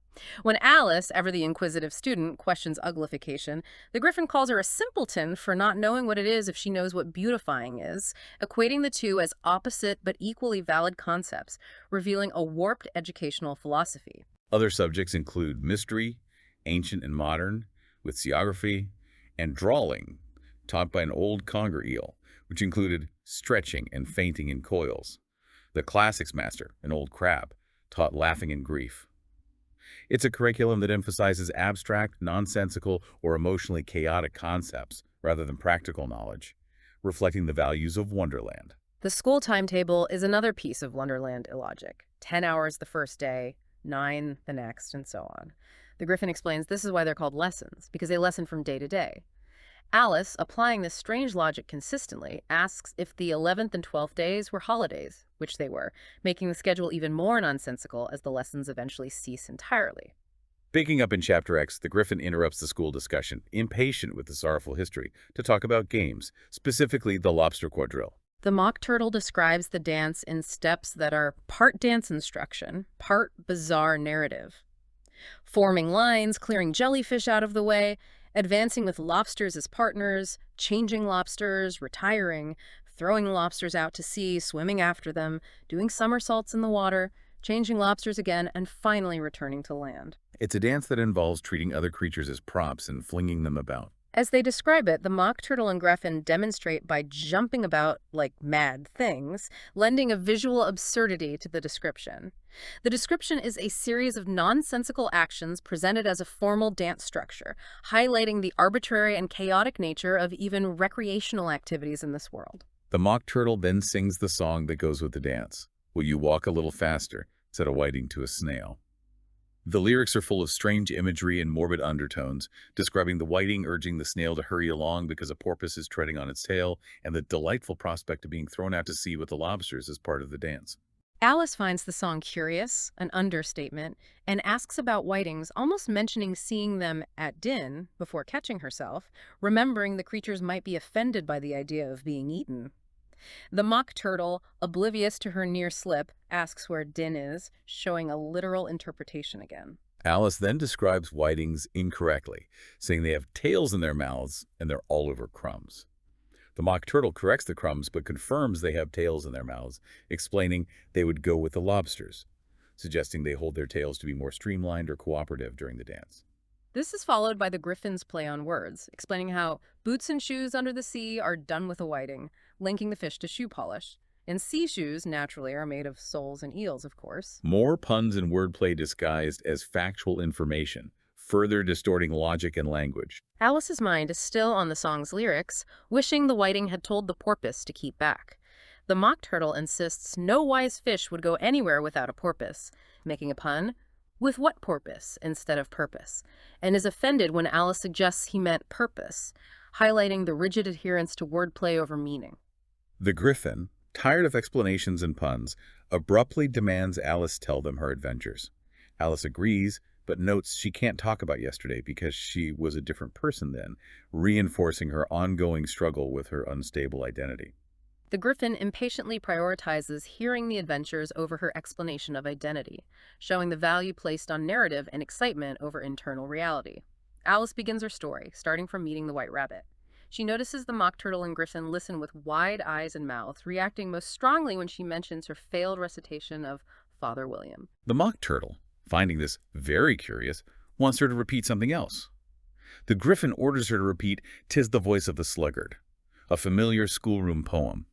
When Alice, ever the inquisitive student, questions uglification, the Griffin calls her a simpleton for not knowing what it is if she knows what beautifying is, equating the two as opposite but equally valid concepts, revealing a warped educational philosophy. Other subjects include mystery, ancient and modern, with geography, and drawing, taught by an old conger eel, which included stretching and fainting in coils. The classics master, an old crab, taught laughing in grief. It's a curriculum that emphasizes abstract, nonsensical, or emotionally chaotic concepts rather than practical knowledge, reflecting the values of Wonderland. The school timetable is another piece of Wonderland illogic. 10 hours the first day, 9 the next, and so on. The Griffin explains this is why they're called lessons, because they lesson from day to day. Alice, applying this strange logic consistently, asks if the 11th and 12th days were holidays, which they were, making the schedule even more nonsensical as the lessons eventually cease entirely. Picking up in Chapter X, the Griffin interrupts the school discussion, impatient with the sorrowful history, to talk about games, specifically the lobster quadrille. The mock turtle describes the dance in steps that are part dance instruction, part bizarre narrative. Forming lines, clearing jellyfish out of the way, advancing with lobsters as partners, changing lobsters, retiring, throwing lobsters out to sea, swimming after them, doing somersaults in the water, changing lobsters again, and finally returning to land. It's a dance that involves treating other creatures as props and flinging them about. As they describe it, the mock turtle and griffin demonstrate by jumping about like mad things, lending a visual absurdity to the description. The description is a series of nonsensical actions presented as a formal dance structure, highlighting the arbitrary and chaotic nature of even recreational activities in this world. The mock turtle then sings the song that goes with the dance. Will you walk a little faster? Said a whiting to a snail. The lyrics are full of strange imagery and morbid undertones, describing the whiting urging the snail to hurry along because a porpoise is treading on its tail, and the delightful prospect of being thrown out to sea with the lobsters as part of the dance. Alice finds the song curious, an understatement, and asks about whitings, almost mentioning seeing them at din before catching herself, remembering the creatures might be offended by the idea of being eaten. The mock turtle, oblivious to her near slip, asks where din is, showing a literal interpretation again. Alice then describes whitings incorrectly, saying they have tails in their mouths and they're all over crumbs. The mock turtle corrects the crumbs but confirms they have tails in their mouths, explaining they would go with the lobsters, suggesting they hold their tails to be more streamlined or cooperative during the dance. This is followed by the griffin's play on words, explaining how boots and shoes under the sea are done with a whiting, linking the fish to shoe polish. And sea shoes, naturally, are made of soles and eels, of course. More puns and wordplay disguised as factual information, further distorting logic and language. Alice's mind is still on the song's lyrics, wishing the whiting had told the porpoise to keep back. The mock turtle insists no wise fish would go anywhere without a porpoise, making a pun with what porpoise instead of purpose, and is offended when Alice suggests he meant purpose, highlighting the rigid adherence to wordplay over meaning. The griffin, tired of explanations and puns, abruptly demands Alice tell them her adventures. Alice agrees, but notes she can't talk about yesterday because she was a different person then, reinforcing her ongoing struggle with her unstable identity. The griffin impatiently prioritizes hearing the adventures over her explanation of identity, showing the value placed on narrative and excitement over internal reality. Alice begins her story, starting from meeting the white rabbit. She notices the mock turtle and griffin listen with wide eyes and mouths, reacting most strongly when she mentions her failed recitation of Father William. The mock turtle, finding this very curious, wants her to repeat something else. The griffin orders her to repeat "'Tis the Voice of the Sluggard," a familiar schoolroom poem.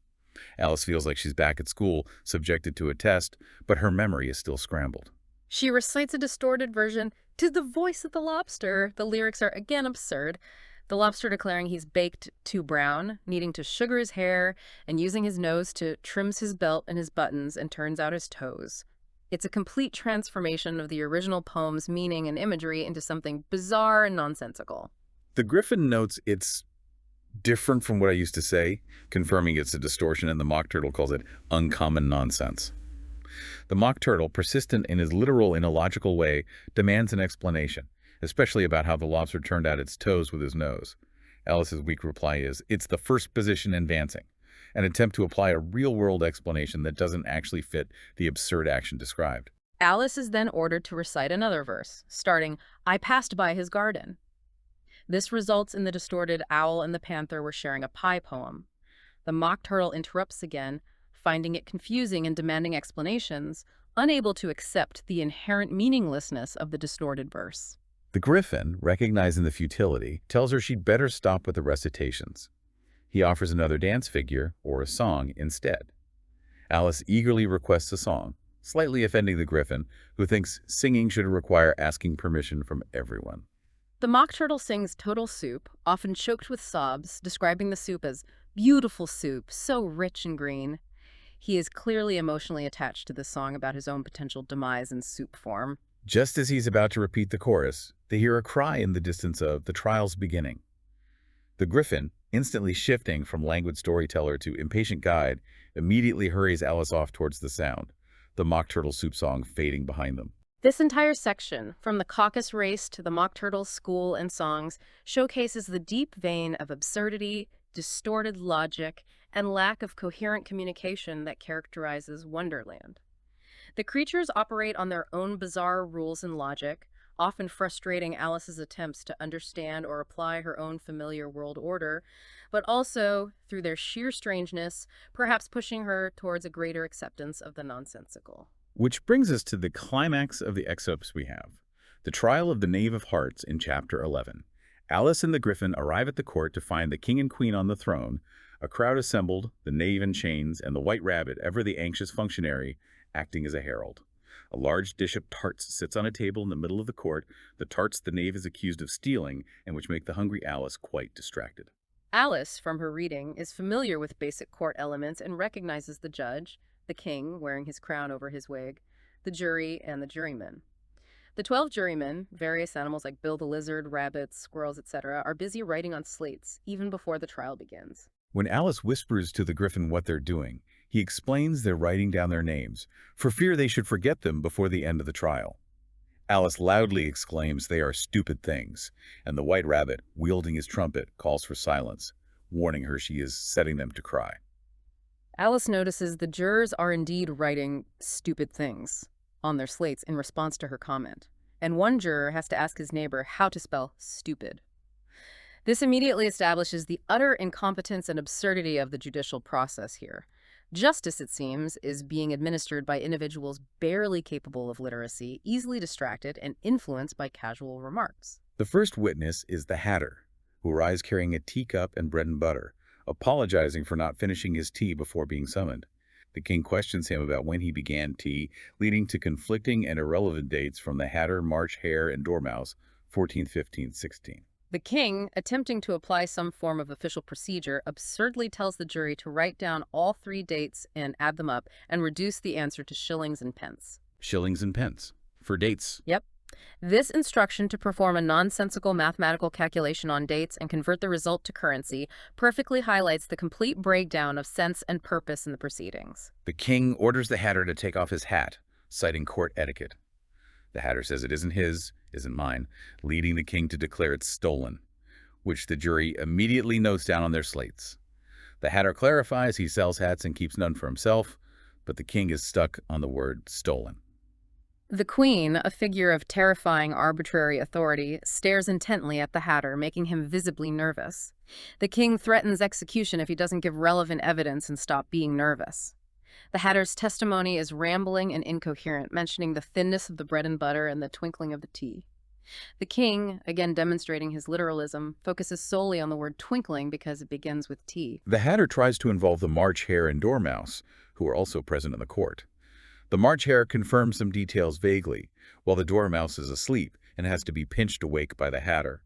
Alice feels like she's back at school, subjected to a test, but her memory is still scrambled. She recites a distorted version, "'Tis the voice of the lobster." The lyrics are again absurd. The lobster declaring he's baked too brown, needing to sugar his hair, and using his nose to trims his belt and his buttons and turns out his toes. It's a complete transformation of the original poem's meaning and imagery into something bizarre and nonsensical. The griffin notes it's different from what I used to say, confirming it's a distortion, and the mock turtle calls it uncommon nonsense. The mock turtle, persistent in his literal and illogical way, demands an explanation, especially about how the lobster turned out its toes with his nose. Alice's weak reply is, "It's the first position advancing," an attempt to apply a real-world explanation that doesn't actually fit the absurd action described. Alice is then ordered to recite another verse, starting, "I passed by his garden." This results in the distorted owl and the panther were sharing a pie poem. The mock turtle interrupts again, finding it confusing and demanding explanations, unable to accept the inherent meaninglessness of the distorted verse. The griffin, recognizing the futility, tells her she'd better stop with the recitations. He offers another dance figure, or a song, instead. Alice eagerly requests a song, slightly offending the griffin, who thinks singing should require asking permission from everyone. The mock turtle sings Total Soup, often choked with sobs, describing the soup as beautiful soup, so rich and green. He is clearly emotionally attached to this song about his own potential demise in soup form. Just as he's about to repeat the chorus, they hear a cry in the distance of "The Trial's Beginning." The griffin, instantly shifting from languid storyteller to impatient guide, immediately hurries Alice off towards the sound, the mock turtle soup song fading behind them. This entire section, from the Caucus-Race to the mock turtle's school and songs, showcases the deep vein of absurdity, distorted logic, and lack of coherent communication that characterizes Wonderland. The creatures operate on their own bizarre rules and logic, often frustrating Alice's attempts to understand or apply her own familiar world order, but also, through their sheer strangeness, perhaps pushing her towards a greater acceptance of the nonsensical. Which brings us to the climax of the excerpts we have. The trial of the Knave of Hearts in Chapter 11. Alice and the Griffin arrive at the court to find the king and queen on the throne, a crowd assembled, the knave in chains, and the white rabbit, ever the anxious functionary, acting as a herald. A large dish of tarts sits on a table in the middle of the court, the tarts the knave is accused of stealing, and which make the hungry Alice quite distracted. Alice, from her reading, is familiar with basic court elements and recognizes the judge, the king wearing his crown over his wig, the jury, and the jurymen. The 12 jurymen, various animals like Bill the lizard, rabbits, squirrels, etc., are busy writing on slates even before the trial begins. When Alice whispers to the Griffin what they're doing, he explains they're writing down their names, for fear they should forget them before the end of the trial. Alice loudly exclaims they are stupid things, and the white rabbit, wielding his trumpet, calls for silence, warning her she is setting them to cry. Alice notices the jurors are indeed writing stupid things on their slates in response to her comment, and one juror has to ask his neighbor how to spell stupid. This immediately establishes the utter incompetence and absurdity of the judicial process here. Justice, it seems, is being administered by individuals barely capable of literacy, easily distracted, and influenced by casual remarks. The first witness is the Hatter, who arrives carrying a teacup and bread and butter, apologizing for not finishing his tea before being summoned. The king questions him about when he began tea, leading to conflicting and irrelevant dates from the Hatter, March Hare, and Dormouse, 14th, 15th, 16th. The king, attempting to apply some form of official procedure, absurdly tells the jury to write down all 3 dates and add them up and reduce the answer to shillings and pence. Shillings and pence. For dates. Yep. This instruction to perform a nonsensical mathematical calculation on dates and convert the result to currency perfectly highlights the complete breakdown of sense and purpose in the proceedings. The king orders the Hatter to take off his hat, citing court etiquette. The Hatter says it isn't his, isn't mine, leading the king to declare it stolen, which the jury immediately notes down on their slates. The Hatter clarifies he sells hats and keeps none for himself, but the king is stuck on the word stolen. The queen, a figure of terrifying arbitrary authority, stares intently at the Hatter, making him visibly nervous. The king threatens execution if he doesn't give relevant evidence and stop being nervous. The Hatter's testimony is rambling and incoherent, mentioning the thinness of the bread and butter and the twinkling of the tea. The king, again demonstrating his literalism, focuses solely on the word twinkling because it begins with tea. The Hatter tries to involve the March Hare and Dormouse, who are also present in the court. The March Hare confirms some details vaguely, while the Dormouse is asleep and has to be pinched awake by the Hatter.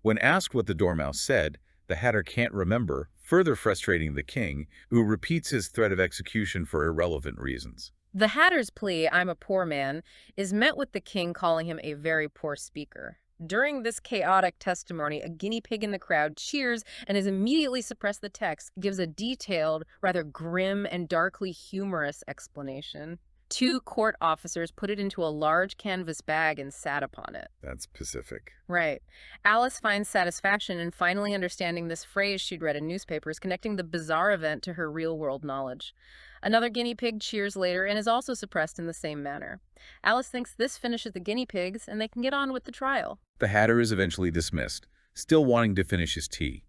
When asked what the Dormouse said, the Hatter can't remember, further frustrating the king, who repeats his threat of execution for irrelevant reasons. The Hatter's plea, "I'm a poor man," is met with the king calling him a very poor speaker. During this chaotic testimony, a guinea pig in the crowd cheers and has immediately suppressed the text, gives a detailed, rather grim and darkly humorous explanation. 2 court officers put it into a large canvas bag and sat upon it. That's specific. Right. Alice finds satisfaction in finally understanding this phrase she'd read in newspapers, connecting the bizarre event to her real-world knowledge. Another guinea pig cheers later and is also suppressed in the same manner. Alice thinks this finishes the guinea pigs and they can get on with the trial. The Hatter is eventually dismissed, still wanting to finish his tea.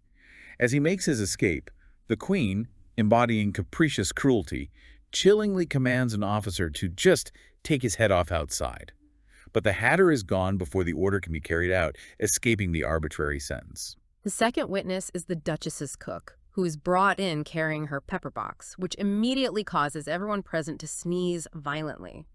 As he makes his escape, the queen, embodying capricious cruelty, chillingly commands an officer to just take his head off outside. But the Hatter is gone before the order can be carried out, escaping the arbitrary sentence. The second witness is the Duchess's cook, who is brought in carrying her pepper box, which immediately causes everyone present to sneeze violently.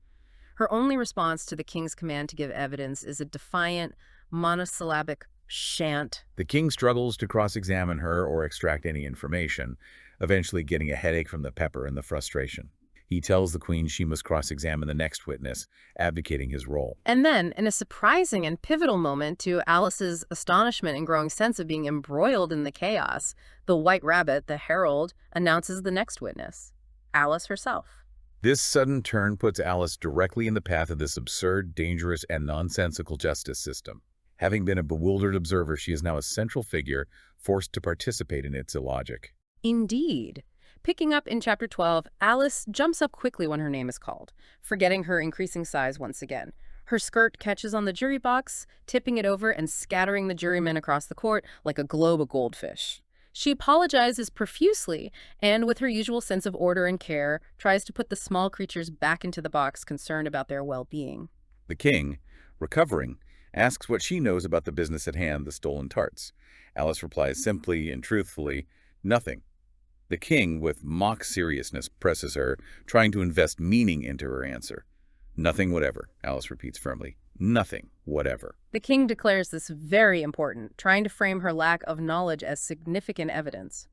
Her only response to the king's command to give evidence is a defiant, monosyllabic shan't. The king struggles to cross-examine her or extract any information, eventually getting a headache from the pepper and the frustration. He tells the queen she must cross-examine the next witness, abdicating his role. And then, in a surprising and pivotal moment to Alice's astonishment and growing sense of being embroiled in the chaos, the white rabbit, the herald, announces the next witness, Alice herself. This sudden turn puts Alice directly in the path of this absurd, dangerous, and nonsensical justice system. Having been a bewildered observer, she is now a central figure, forced to participate in its illogic. Indeed. Picking up in Chapter 12, Alice jumps up quickly when her name is called, forgetting her increasing size once again. Her skirt catches on the jury box, tipping it over and scattering the jurymen across the court like a globe of goldfish. She apologizes profusely and, with her usual sense of order and care, tries to put the small creatures back into the box, concerned about their well-being. The king, Recovering, asks what she knows about the business at hand, the stolen tarts. Alice replies simply and truthfully, nothing. The king, with mock seriousness, presses her, trying to invest meaning into her answer. Nothing whatever, Alice repeats firmly. Nothing whatever. The king declares this very important, trying to frame her lack of knowledge as significant evidence.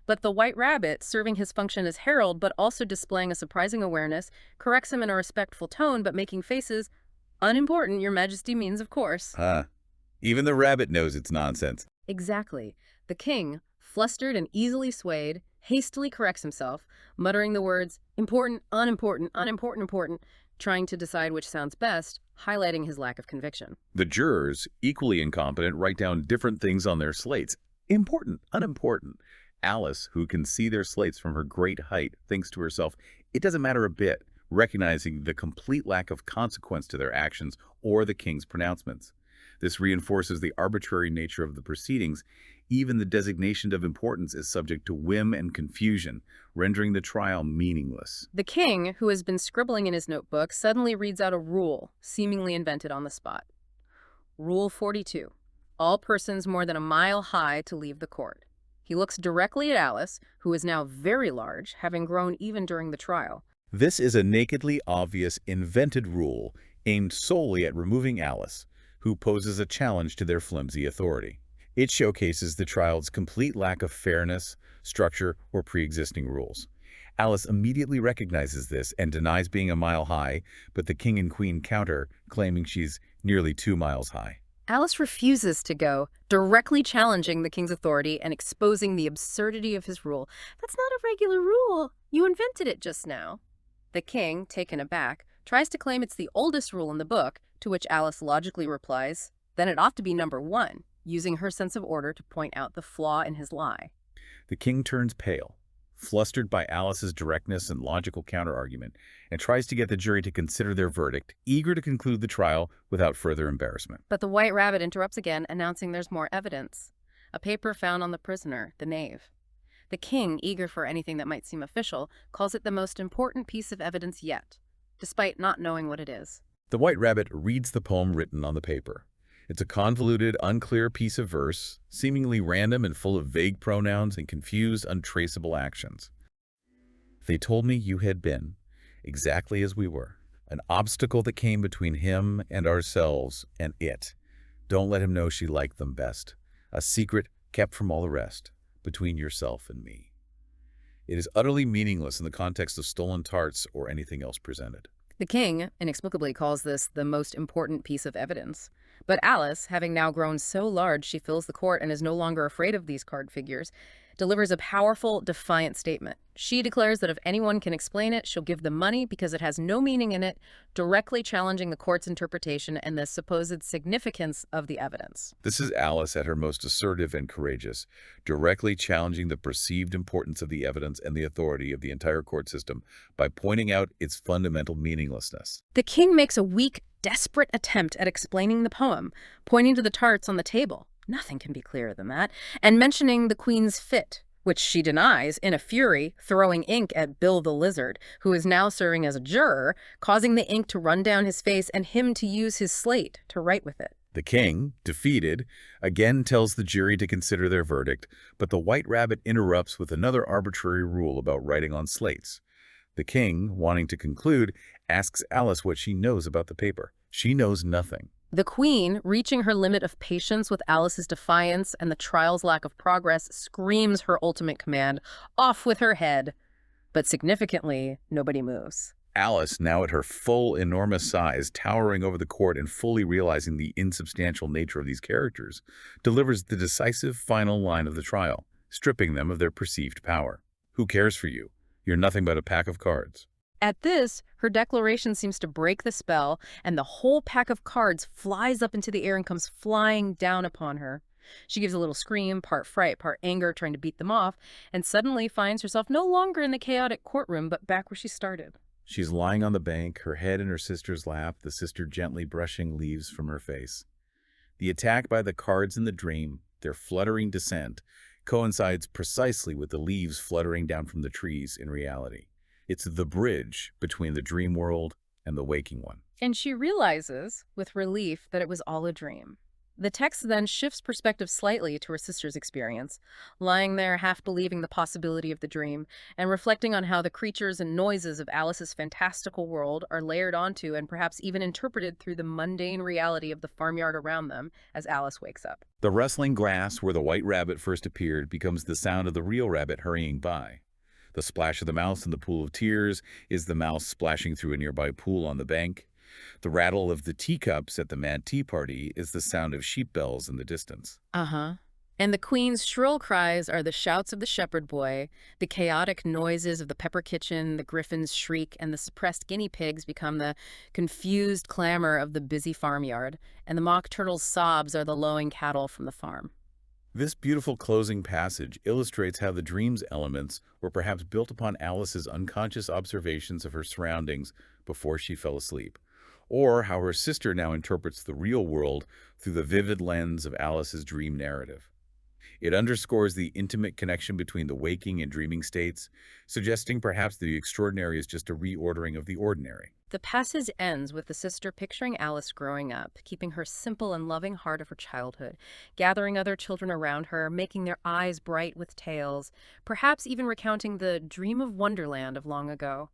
But the white rabbit, serving his function as herald but also displaying a surprising awareness, corrects him in a respectful tone but making faces, unimportant, your majesty means, of course. Even the rabbit knows it's nonsense. Exactly. The king, flustered and easily swayed, hastily corrects himself, muttering the words, important, unimportant, unimportant, important, trying to decide which sounds best, highlighting his lack of conviction. The jurors, equally incompetent, write down different things on their slates. Important, unimportant. Alice, who can see their slates from her great height, thinks to herself, it doesn't matter a bit, recognizing the complete lack of consequence to their actions or the king's pronouncements. This reinforces the arbitrary nature of the proceedings. Even the designation of importance is subject to whim and confusion, rendering the trial meaningless. The king, who has been scribbling in his notebook, suddenly reads out a rule, seemingly invented on the spot. Rule 42. All persons more than a mile high to leave the court. He looks directly at Alice, who is now very large, having grown even during the trial. This is a nakedly obvious, invented rule aimed solely at removing Alice, who poses a challenge to their flimsy authority. It showcases the trial's complete lack of fairness, structure, or pre-existing rules. Alice immediately recognizes this and denies being a mile high, but the king and queen counter, claiming she's nearly 2 miles high. Alice refuses to go, directly challenging the king's authority and exposing the absurdity of his rule. That's not a regular rule. You invented it just now. The king, taken aback, tries to claim it's the oldest rule in the book, to which Alice logically replies, then it ought to be number 1, using her sense of order to point out the flaw in his lie. The king turns pale, flustered by Alice's directness and logical counterargument, and tries to get the jury to consider their verdict, eager to conclude the trial without further embarrassment. But the white rabbit interrupts again, announcing there's more evidence. A paper found on the prisoner, the knave. The king, eager for anything that might seem official, calls it the most important piece of evidence yet, despite not knowing what it is. The white rabbit reads the poem written on the paper. It's a convoluted, unclear piece of verse, seemingly random and full of vague pronouns and confused, untraceable actions. They told me you had been, exactly as we were, an obstacle that came between him and ourselves and it. Don't let him know she liked them best. A secret kept from all the rest, between yourself and me. It is utterly meaningless in the context of stolen tarts or anything else presented. The king inexplicably calls this the most important piece of evidence. But Alice, having now grown so large she fills the court and is no longer afraid of these card figures, delivers a powerful, defiant statement. She declares that if anyone can explain it, she'll give them money because it has no meaning in it, directly challenging the court's interpretation and the supposed significance of the evidence. This is Alice at her most assertive and courageous, directly challenging the perceived importance of the evidence and the authority of the entire court system by pointing out its fundamental meaninglessness. The king makes a weak, desperate attempt at explaining the poem, pointing to the tarts on the table. Nothing can be clearer than that, and mentioning the queen's fit, which she denies in a fury, throwing ink at Bill the Lizard, who is now serving as a juror, causing the ink to run down his face and him to use his slate to write with it. The king, defeated, again tells the jury to consider their verdict, but the white rabbit interrupts with another arbitrary rule about writing on slates. The king, wanting to conclude, asks Alice what she knows about the paper. She knows nothing. The queen, reaching her limit of patience with Alice's defiance and the trial's lack of progress, screams her ultimate command, off with her head. But significantly, nobody moves. Alice, now at her full, enormous size, towering over the court and fully realizing the insubstantial nature of these characters, delivers the decisive final line of the trial, stripping them of their perceived power. Who cares for you? You're nothing but a pack of cards. At this, her declaration seems to break the spell, and the whole pack of cards flies up into the air and comes flying down upon her. She gives a little scream, part fright, part anger, trying to beat them off, and suddenly finds herself no longer in the chaotic courtroom, but back where she started. She's lying on the bank, her head in her sister's lap, the sister gently brushing leaves from her face. The attack by the cards in the dream, their fluttering descent, coincides precisely with the leaves fluttering down from the trees in reality. It's the bridge between the dream world and the waking one. And she realizes, with relief, that it was all a dream. The text then shifts perspective slightly to her sister's experience, lying there half believing the possibility of the dream, and reflecting on how the creatures and noises of Alice's fantastical world are layered onto and perhaps even interpreted through the mundane reality of the farmyard around them as Alice wakes up. The rustling grass where the white rabbit first appeared becomes the sound of the real rabbit hurrying by. The splash of the mouse in the pool of tears is the mouse splashing through a nearby pool on the bank. The rattle of the teacups at the mad tea party is the sound of sheep bells in the distance. Uh-huh. And the queen's shrill cries are the shouts of the shepherd boy, the chaotic noises of the pepper kitchen, the griffin's shriek, and the suppressed guinea pigs become the confused clamor of the busy farmyard, and the mock turtle's sobs are the lowing cattle from the farm. This beautiful closing passage illustrates how the dream's elements were perhaps built upon Alice's unconscious observations of her surroundings before she fell asleep, or how her sister now interprets the real world through the vivid lens of Alice's dream narrative. It underscores the intimate connection between the waking and dreaming states, suggesting perhaps the extraordinary is just a reordering of the ordinary. The passage ends with the sister picturing Alice growing up, keeping her simple and loving heart of her childhood, gathering other children around her, making their eyes bright with tales, perhaps even recounting the dream of Wonderland of long ago.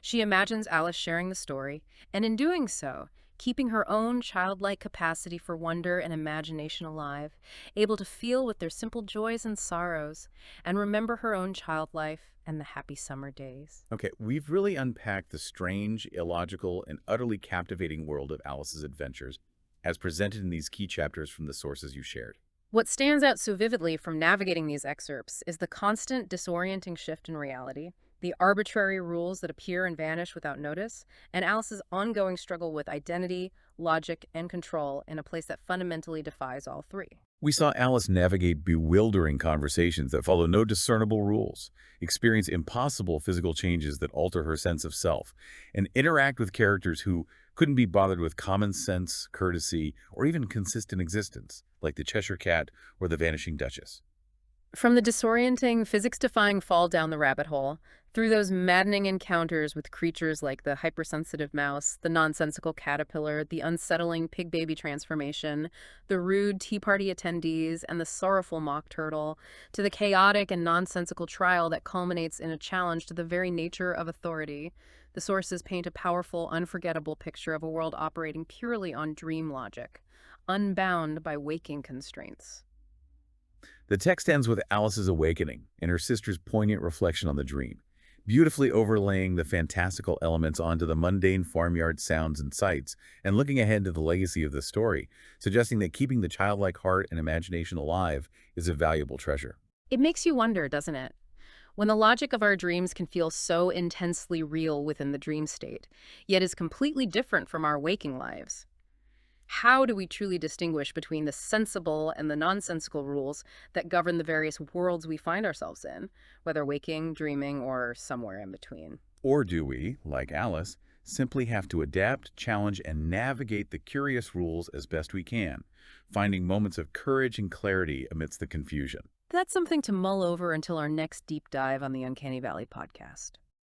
She imagines Alice sharing the story, and in doing so, keeping her own childlike capacity for wonder and imagination alive, able to feel with their simple joys and sorrows, and remember her own child life and the happy summer days. Okay, we've really unpacked the strange, illogical, and utterly captivating world of Alice's adventures as presented in these key chapters from the sources you shared. What stands out so vividly from navigating these excerpts is the constant disorienting shift in reality, the arbitrary rules that appear and vanish without notice, and Alice's ongoing struggle with identity, logic, and control in a place that fundamentally defies all three. We saw Alice navigate bewildering conversations that follow no discernible rules, experience impossible physical changes that alter her sense of self, and interact with characters who couldn't be bothered with common sense, courtesy, or even consistent existence, like the Cheshire Cat or the Vanishing Duchess. From the disorienting, physics-defying fall down the rabbit hole, through those maddening encounters with creatures like the hypersensitive mouse, the nonsensical caterpillar, the unsettling pig baby transformation, the rude tea party attendees, and the sorrowful mock turtle, to the chaotic and nonsensical trial that culminates in a challenge to the very nature of authority, the sources paint a powerful, unforgettable picture of a world operating purely on dream logic, unbound by waking constraints. The text ends with Alice's awakening and her sister's poignant reflection on the dream, beautifully overlaying the fantastical elements onto the mundane farmyard sounds and sights, and looking ahead to the legacy of the story, suggesting that keeping the childlike heart and imagination alive is a valuable treasure. It makes you wonder, doesn't it? When the logic of our dreams can feel so intensely real within the dream state, yet is completely different from our waking lives. How do we truly distinguish between the sensible and the nonsensical rules that govern the various worlds we find ourselves in, whether waking, dreaming, or somewhere in between? Or do we, like Alice, simply have to adapt, challenge, and navigate the curious rules as best we can, finding moments of courage and clarity amidst the confusion? That's something to mull over until our next deep dive on the Uncanny Valley podcast.